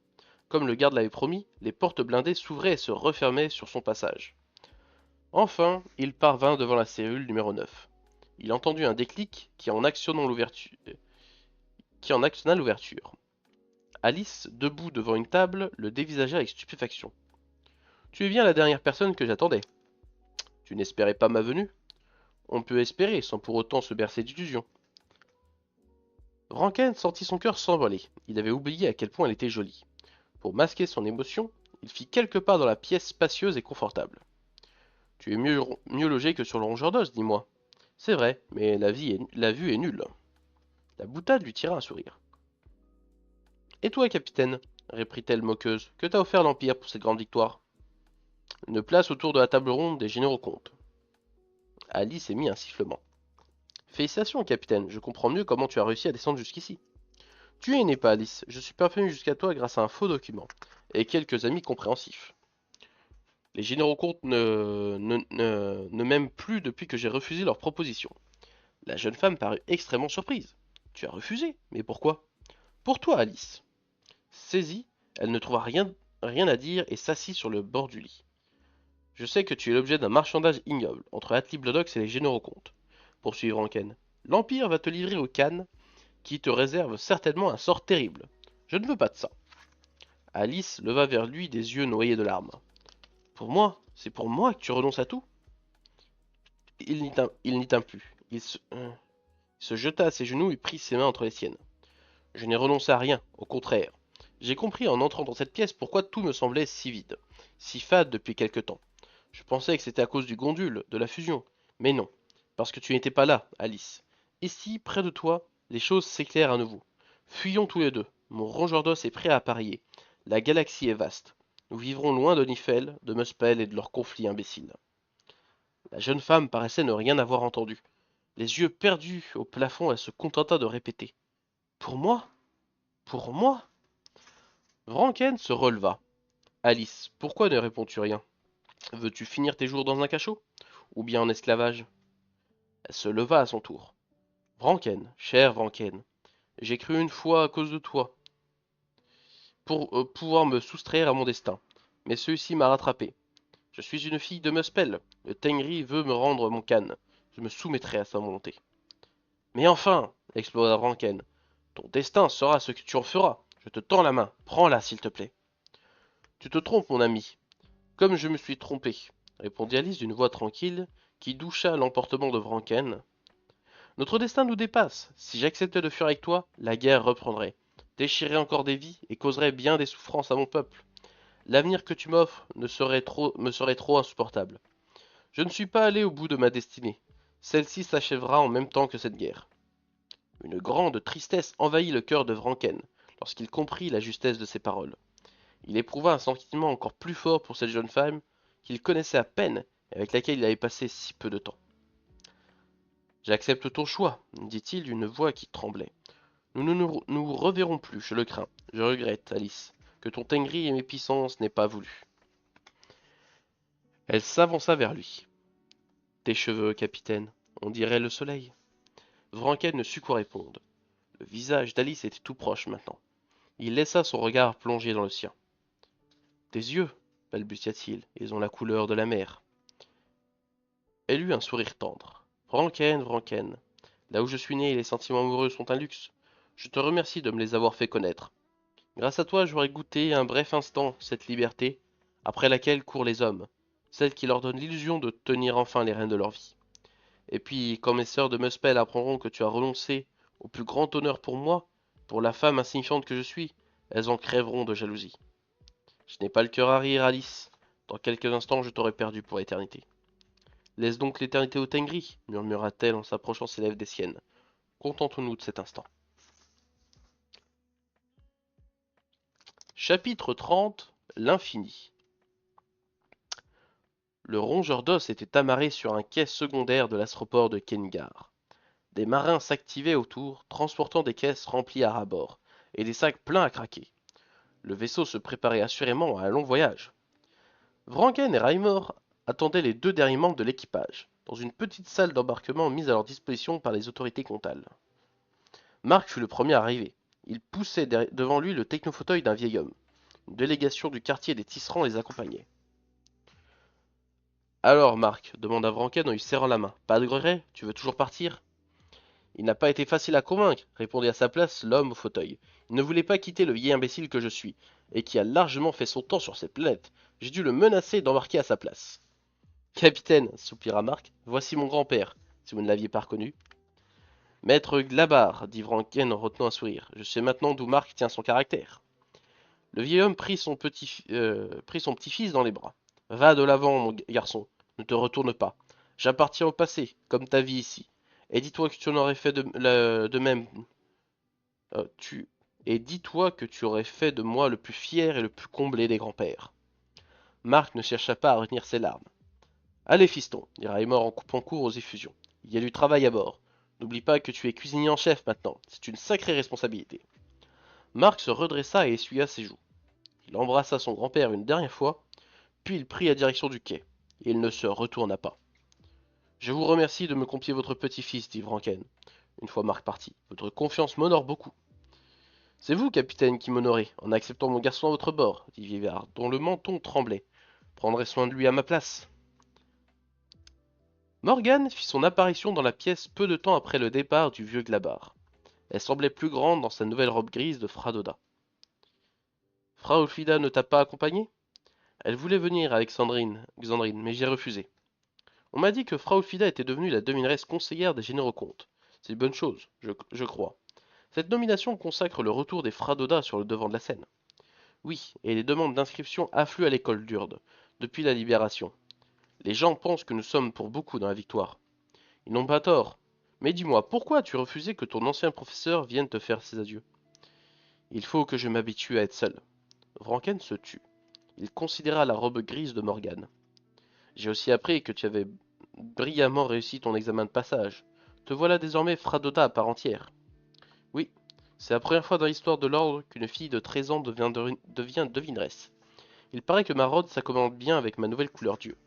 Comme le garde l'avait promis, les portes blindées s'ouvraient et se refermaient sur son passage. Enfin, il parvint devant la cellule numéro 9. Il entendit un déclic qui en actionna l'ouverture. Alice, debout devant une table, le dévisagea avec stupéfaction. Tu es bien la dernière personne que j'attendais. Tu n'espérais pas ma venue? On peut espérer sans pour autant se bercer d'illusions. Vranken sentit son cœur s'envoler. Il avait oublié à quel point elle était jolie. Pour masquer son émotion, il fit quelques pas dans la pièce spacieuse et confortable. Tu es mieux logé que sur le rongeur d'os, dis-moi. C'est vrai, mais la vue est nulle. La boutade lui tira un sourire. Et toi, capitaine, reprit-elle moqueuse, que t'a offert l'Empire pour cette grande victoire? Une place autour de la table ronde des généraux comtes. Alice émit un sifflement. Félicitations, capitaine, je comprends mieux comment tu as réussi à descendre jusqu'ici. Tu es né pas, Alice, je suis parvenu jusqu'à toi grâce à un faux document, et quelques amis compréhensifs. Les généraux comtes ne m'aiment plus depuis que j'ai refusé leur proposition. La jeune femme parut extrêmement surprise. Tu as refusé? Mais pourquoi? Pour toi, Alice. Saisie, elle ne trouva rien à dire et s'assit sur le bord du lit. Je sais que tu es l'objet d'un marchandage ignoble entre Atli Blodox et les généraux comtes, poursuivit Ranken. L'Empire va te livrer au Khan, qui te réserve certainement un sort terrible. Je ne veux pas de ça. Alice leva vers lui des yeux noyés de larmes. Pour moi? C'est pour moi que tu renonces à tout? Il n'y tint plus. Il se jeta à ses genoux et prit ses mains entre les siennes. Je n'ai renoncé à rien, au contraire. J'ai compris en entrant dans cette pièce pourquoi tout me semblait si vide, si fade depuis quelque temps. Je pensais que c'était à cause du gondule, de la fusion. Mais non, parce que tu n'étais pas là, Alice. Ici, près de toi, les choses s'éclairent à nouveau. Fuyons tous les deux. Mon rongeur d'os est prêt à parier. La galaxie est vaste. Nous vivrons loin de Nifel, de Muspel et de leurs conflits imbéciles. La jeune femme paraissait ne rien avoir entendu. Les yeux perdus au plafond, elle se contenta de répéter. Pour moi? Pour moi? Vranken se releva. Alice, pourquoi ne réponds-tu rien? Veux-tu finir tes jours dans un cachot? Ou bien en esclavage? Elle se leva à son tour. Vranken, cher Vranken, j'ai cru une fois à cause de toi, pour pouvoir me soustraire à mon destin. Mais celui-ci m'a rattrapé. Je suis une fille de Muspel. Le Tengri veut me rendre mon Khan. Je me soumettrai à sa volonté. Mais enfin, explosa Vranken, ton destin sera ce que tu en feras. Je te tends la main. Prends-la, s'il te plaît. Tu te trompes, mon ami. Comme je me suis trompé, répondit Alice d'une voix tranquille, qui doucha l'emportement de Vranken. Notre destin nous dépasse. Si j'acceptais de fuir avec toi, la guerre reprendrait, déchirerait encore des vies et causerait bien des souffrances à mon peuple. L'avenir que tu m'offres me serait trop insupportable. Je ne suis pas allé au bout de ma destinée. Celle-ci s'achèvera en même temps que cette guerre. Une grande tristesse envahit le cœur de Vranken lorsqu'il comprit la justesse de ses paroles. Il éprouva un sentiment encore plus fort pour cette jeune femme qu'il connaissait à peine et avec laquelle il avait passé si peu de temps. J'accepte ton choix, dit-il d'une voix qui tremblait. Nous ne nous reverrons plus, je le crains. Je regrette, Alice, que ton Tengri et mes puissances n'aient pas voulu. Elle s'avança vers lui. Tes cheveux, capitaine, on dirait le soleil. Vranken ne sut quoi répondre. Le visage d'Alice était tout proche maintenant. Il laissa son regard plonger dans le sien. Tes yeux, balbutia-t-il, ils ont la couleur de la mer. Elle eut un sourire tendre. Vranken, Vranken, là où je suis né, les sentiments amoureux sont un luxe. Je te remercie de me les avoir fait connaître. Grâce à toi, j'aurais goûté un bref instant cette liberté, après laquelle courent les hommes, celle qui leur donne l'illusion de tenir enfin les rênes de leur vie. Et puis, quand mes sœurs de Muspel apprendront que tu as renoncé au plus grand honneur pour moi, pour la femme insignifiante que je suis, elles en crèveront de jalousie. Je n'ai pas le cœur à rire, Alice. Dans quelques instants, je t'aurai perdu pour l'éternité. Laisse donc l'éternité au Tengri, murmura-t-elle en s'approchant ses lèvres des siennes. Contentons-nous de cet instant. Chapitre 30. L'infini. Le rongeur d'os était amarré sur un quai secondaire de l'astroport de Kengar. Des marins s'activaient autour, transportant des caisses remplies à ras-bord, et des sacs pleins à craquer. Le vaisseau se préparait assurément à un long voyage. Vranken et Raimor attendaient les deux derniers membres de l'équipage, dans une petite salle d'embarquement mise à leur disposition par les autorités comtales. Marc fut le premier arrivé. Il poussait devant lui le technofauteuil d'un vieil homme. Une délégation du quartier des Tisserands les accompagnait. Alors, Marc, demanda Vranken en lui serrant la main. Pas de regret? Tu veux toujours partir? Il n'a pas été facile à convaincre, répondit à sa place l'homme au fauteuil. Il ne voulait pas quitter le vieil imbécile que je suis, et qui a largement fait son temps sur cette planète. J'ai dû le menacer d'embarquer à sa place. Capitaine, soupira Marc, voici mon grand-père, si vous ne l'aviez pas reconnu. Maître Glabar, dit Vranken en retenant un sourire, je sais maintenant d'où Marc tient son caractère. Le vieil homme prit son petit-fils dans les bras. Va de l'avant, mon garçon, ne te retourne pas. J'appartiens au passé, comme ta vie ici. Et dis-toi que tu en aurais fait de même. Euh, tu... Et dis-toi que tu aurais fait de moi le plus fier et le plus comblé des grands-pères. Marc ne chercha pas à retenir ses larmes. Allez, fiston, dit Raymore en coupant court aux effusions. Il y a du travail à bord. N'oublie pas que tu es cuisinier en chef maintenant. C'est une sacrée responsabilité. Marc se redressa et essuya ses joues. Il embrassa son grand-père une dernière fois, puis il prit la direction du quai. Et il ne se retourna pas. Je vous remercie de me confier votre petit-fils, dit Vranken, une fois Marc parti. Votre confiance m'honore beaucoup. C'est vous, capitaine, qui m'honorez, en acceptant mon garçon à votre bord, dit Vieillard, dont le menton tremblait. Prendrez soin de lui à ma place. Morgane fit son apparition dans la pièce peu de temps après le départ du vieux Glabar. Elle semblait plus grande dans sa nouvelle robe grise de Fradoda. Frau Ulfida ne t'a pas accompagné? Elle voulait venir avec Xandrine, mais j'ai refusé. On m'a dit que Frau Ulfida était devenue la devineresse conseillère des généraux comtes. C'est une bonne chose, je crois. Cette nomination consacre le retour des Fradoda sur le devant de la scène. Oui, et les demandes d'inscription affluent à l'école d'Urde, depuis la libération. Les gens pensent que nous sommes pour beaucoup dans la victoire. Ils n'ont pas tort. Mais dis-moi, pourquoi as-tu refusé que ton ancien professeur vienne te faire ses adieux? Il faut que je m'habitue à être seul. Vranken se tut. Il considéra la robe grise de Morgane. J'ai aussi appris que tu avais brillamment réussi ton examen de passage. Te voilà désormais Fradoda à part entière. Oui, c'est la première fois dans l'histoire de l'ordre qu'une fille de 13 ans devient devineresse. Il paraît que ma robe s'accommode bien avec ma nouvelle couleur d'yeux.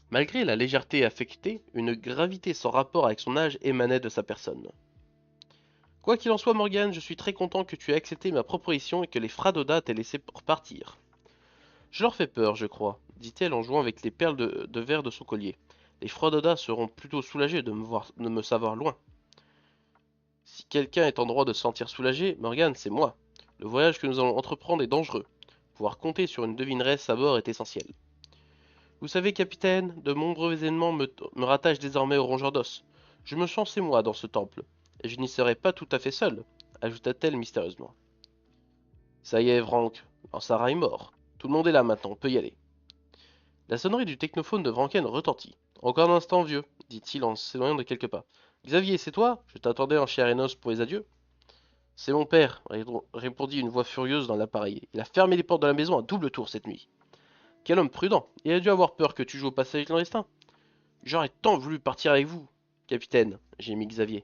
Malgré la légèreté affectée, une gravité sans rapport avec son âge émanait de sa personne. Quoi qu'il en soit, Morgane, je suis très content que tu aies accepté ma proposition et que les Fradoda t'aient laissé partir. Je leur fais peur, je crois, dit-elle en jouant avec les perles de verre de son collier. Les Fradoda seront plutôt soulagés de me savoir loin. Si quelqu'un est en droit de se sentir soulagé, Morgane, c'est moi. Le voyage que nous allons entreprendre est dangereux. Pouvoir compter sur une devineresse à bord est essentiel. Vous savez, capitaine, de nombreux événements me rattachent désormais au rongeur d'os. Je me sens c'est moi dans ce temple, et je n'y serai pas tout à fait seul, ajouta-t-elle mystérieusement. Ça y est, Vranck, Ansara est mort. Tout le monde est là maintenant, on peut y aller. La sonnerie du technophone de Vranken retentit. Encore un instant, vieux, dit-il en s'éloignant de quelques pas. Xavier, c'est toi? Je t'attendais en chair et os pour les adieux. C'est mon père, répondit une voix furieuse dans l'appareil. Il a fermé les portes de la maison à double tour cette nuit. Quel homme prudent! Il a dû avoir peur que tu joues au passage clandestin. J'aurais tant voulu partir avec vous, capitaine, gémit Xavier.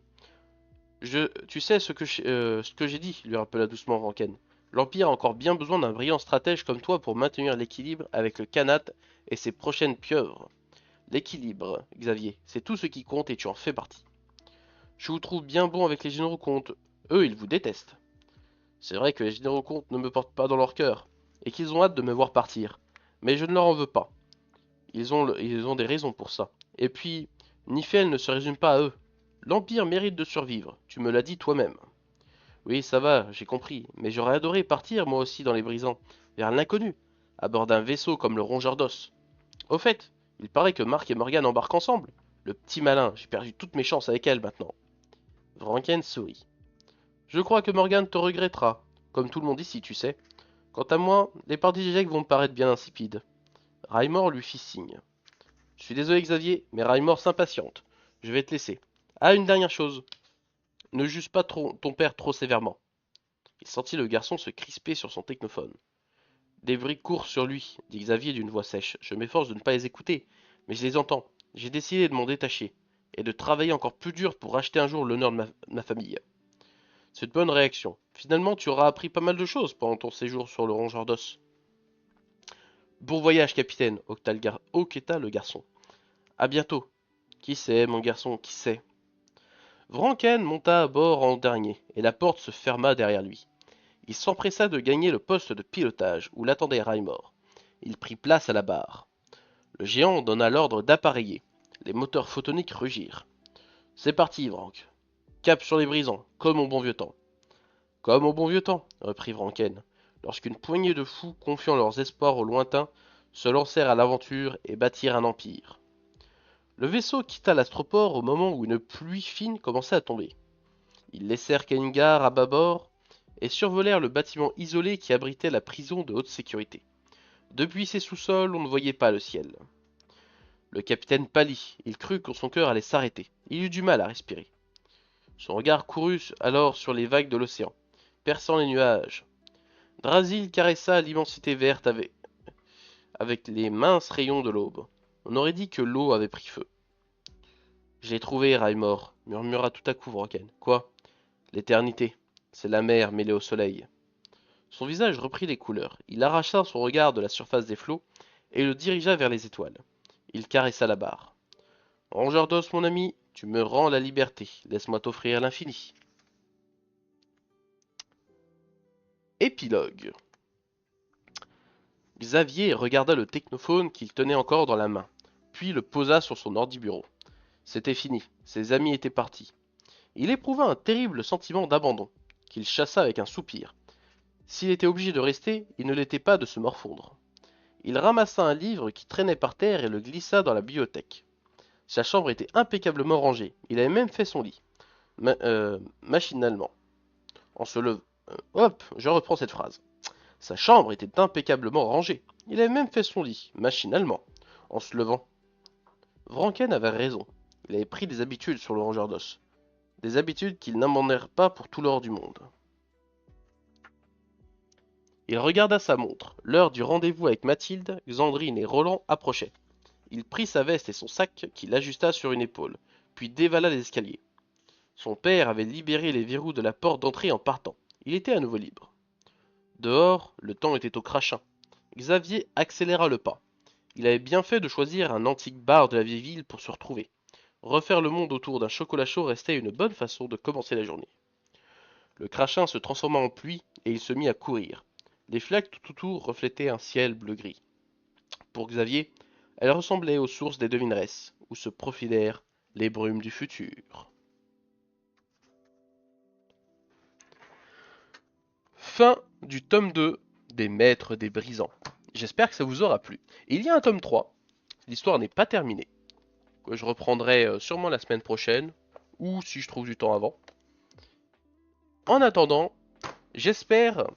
Tu sais ce que j'ai dit, lui rappela doucement Ranken. L'Empire a encore bien besoin d'un brillant stratège comme toi pour maintenir l'équilibre avec le Khanat et ses prochaines pieuvres. L'équilibre, Xavier, c'est tout ce qui compte et tu en fais partie. Je vous trouve bien bon avec les généraux comtes. Eux, ils vous détestent. C'est vrai que les généraux comtes ne me portent pas dans leur cœur, et qu'ils ont hâte de me voir partir. Mais je ne leur en veux pas. Ils ont des raisons pour ça. Et puis, Nifel ne se résume pas à eux. L'Empire mérite de survivre, tu me l'as dit toi-même. Oui, ça va, j'ai compris, mais j'aurais adoré partir moi aussi dans les brisants, vers l'inconnu, à bord d'un vaisseau comme le Rongeur d'Os. Au fait, il paraît que Marc et Morgan embarquent ensemble. Le petit malin, j'ai perdu toutes mes chances avec elle maintenant. Vranken sourit. Je crois que Morgan te regrettera, comme tout le monde ici, tu sais. Quant à moi, les parties d'échecs vont me paraître bien insipides. Raimor lui fit signe. Je suis désolé Xavier, mais Raimor s'impatiente. Je vais te laisser. Ah, une dernière chose. Ne juge pas ton père trop sévèrement. Il sentit le garçon se crisper sur son technophone. Des bruits courent sur lui, dit Xavier d'une voix sèche. Je m'efforce de ne pas les écouter, mais je les entends. J'ai décidé de m'en détacher, et de travailler encore plus dur pour racheter un jour l'honneur de ma famille. C'est une bonne réaction. Finalement, tu auras appris pas mal de choses pendant ton séjour sur le rongeur d'os. Bon voyage, capitaine, hoqueta le garçon. À bientôt. Qui sait, mon garçon, qui sait? Vranken monta à bord en dernier, et la porte se ferma derrière lui. Il s'empressa de gagner le poste de pilotage, où l'attendait Raimor. Il prit place à la barre. Le géant donna l'ordre d'appareiller. Les moteurs photoniques rugirent. C'est parti, Vranck. Cap sur les brisants, comme au bon vieux temps. Comme au bon vieux temps, reprit Vranken, lorsqu'une poignée de fous confiant leurs espoirs au lointain se lancèrent à l'aventure et bâtirent un empire. Le vaisseau quitta l'astroport au moment où une pluie fine commençait à tomber. Ils laissèrent Kengar à bâbord et survolèrent le bâtiment isolé qui abritait la prison de haute sécurité. Depuis ses sous-sols, on ne voyait pas le ciel. Le capitaine pâlit, il crut que son cœur allait s'arrêter. Il eut du mal à respirer. Son regard courut alors sur les vagues de l'océan, perçant les nuages. Drasil caressa l'immensité verte avec les minces rayons de l'aube. On aurait dit que l'eau avait pris feu. J'ai trouvé, Raimor, murmura tout à coup Vroken. Quoi? L'éternité. C'est la mer mêlée au soleil. Son visage reprit les couleurs. Il arracha son regard de la surface des flots et le dirigea vers les étoiles. Il caressa la barre. Rongeur d'os, mon ami, tu me rends la liberté. Laisse-moi t'offrir l'infini. Épilogue. Xavier regarda le technophone qu'il tenait encore dans la main, puis le posa sur son ordi-bureau. C'était fini, ses amis étaient partis. Il éprouva un terrible sentiment d'abandon, qu'il chassa avec un soupir. S'il était obligé de rester, il ne l'était pas de se morfondre. Il ramassa un livre qui traînait par terre et le glissa dans la bibliothèque. Sa chambre était impeccablement rangée, il avait même fait son lit, machinalement. En se levant... hop, je reprends cette phrase. Sa chambre était impeccablement rangée, il avait même fait son lit, machinalement, en se levant. Vranken avait raison, il avait pris des habitudes sur le rongeur d'os. Des habitudes qu'il n'abandonnèrent pas pour tout l'or du monde. Il regarda sa montre. L'heure du rendez-vous avec Mathilde, Xandrine et Roland approchait. Il prit sa veste et son sac qu'il ajusta sur une épaule, puis dévala les escaliers. Son père avait libéré les verrous de la porte d'entrée en partant. Il était à nouveau libre. Dehors, le temps était au crachin. Xavier accéléra le pas. Il avait bien fait de choisir un antique bar de la vieille ville pour se retrouver. Refaire le monde autour d'un chocolat chaud restait une bonne façon de commencer la journée. Le crachin se transforma en pluie et il se mit à courir. Les flaques tout autour reflétaient un ciel bleu-gris. Pour Xavier, elles ressemblaient aux sources des devineresses, où se profilèrent les brumes du futur. Fin du tome 2 des Maîtres des Brisants. J'espère que ça vous aura plu. Il y a un tome 3. L'histoire n'est pas terminée. Que je reprendrai sûrement la semaine prochaine, ou si je trouve du temps avant. En attendant, j'espère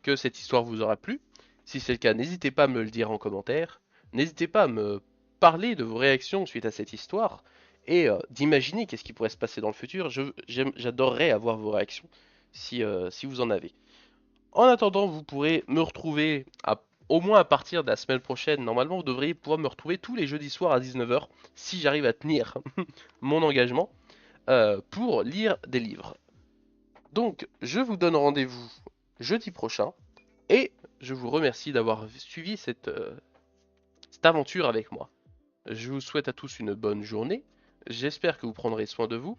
que cette histoire vous aura plu. Si c'est le cas, n'hésitez pas à me le dire en commentaire. N'hésitez pas à me parler de vos réactions suite à cette histoire et d'imaginer qu'est-ce qui pourrait se passer dans le futur. J'adorerais avoir vos réactions si vous en avez. En attendant, vous pourrez me retrouver au moins à partir de la semaine prochaine. Normalement, vous devriez pouvoir me retrouver tous les jeudis soirs à 19 h si j'arrive à tenir mon engagement pour lire des livres. Donc, je vous donne rendez-vous jeudi prochain et je vous remercie d'avoir suivi cette aventure avec moi. Je vous souhaite à tous une bonne journée. J'espère que vous prendrez soin de vous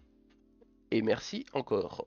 et merci encore.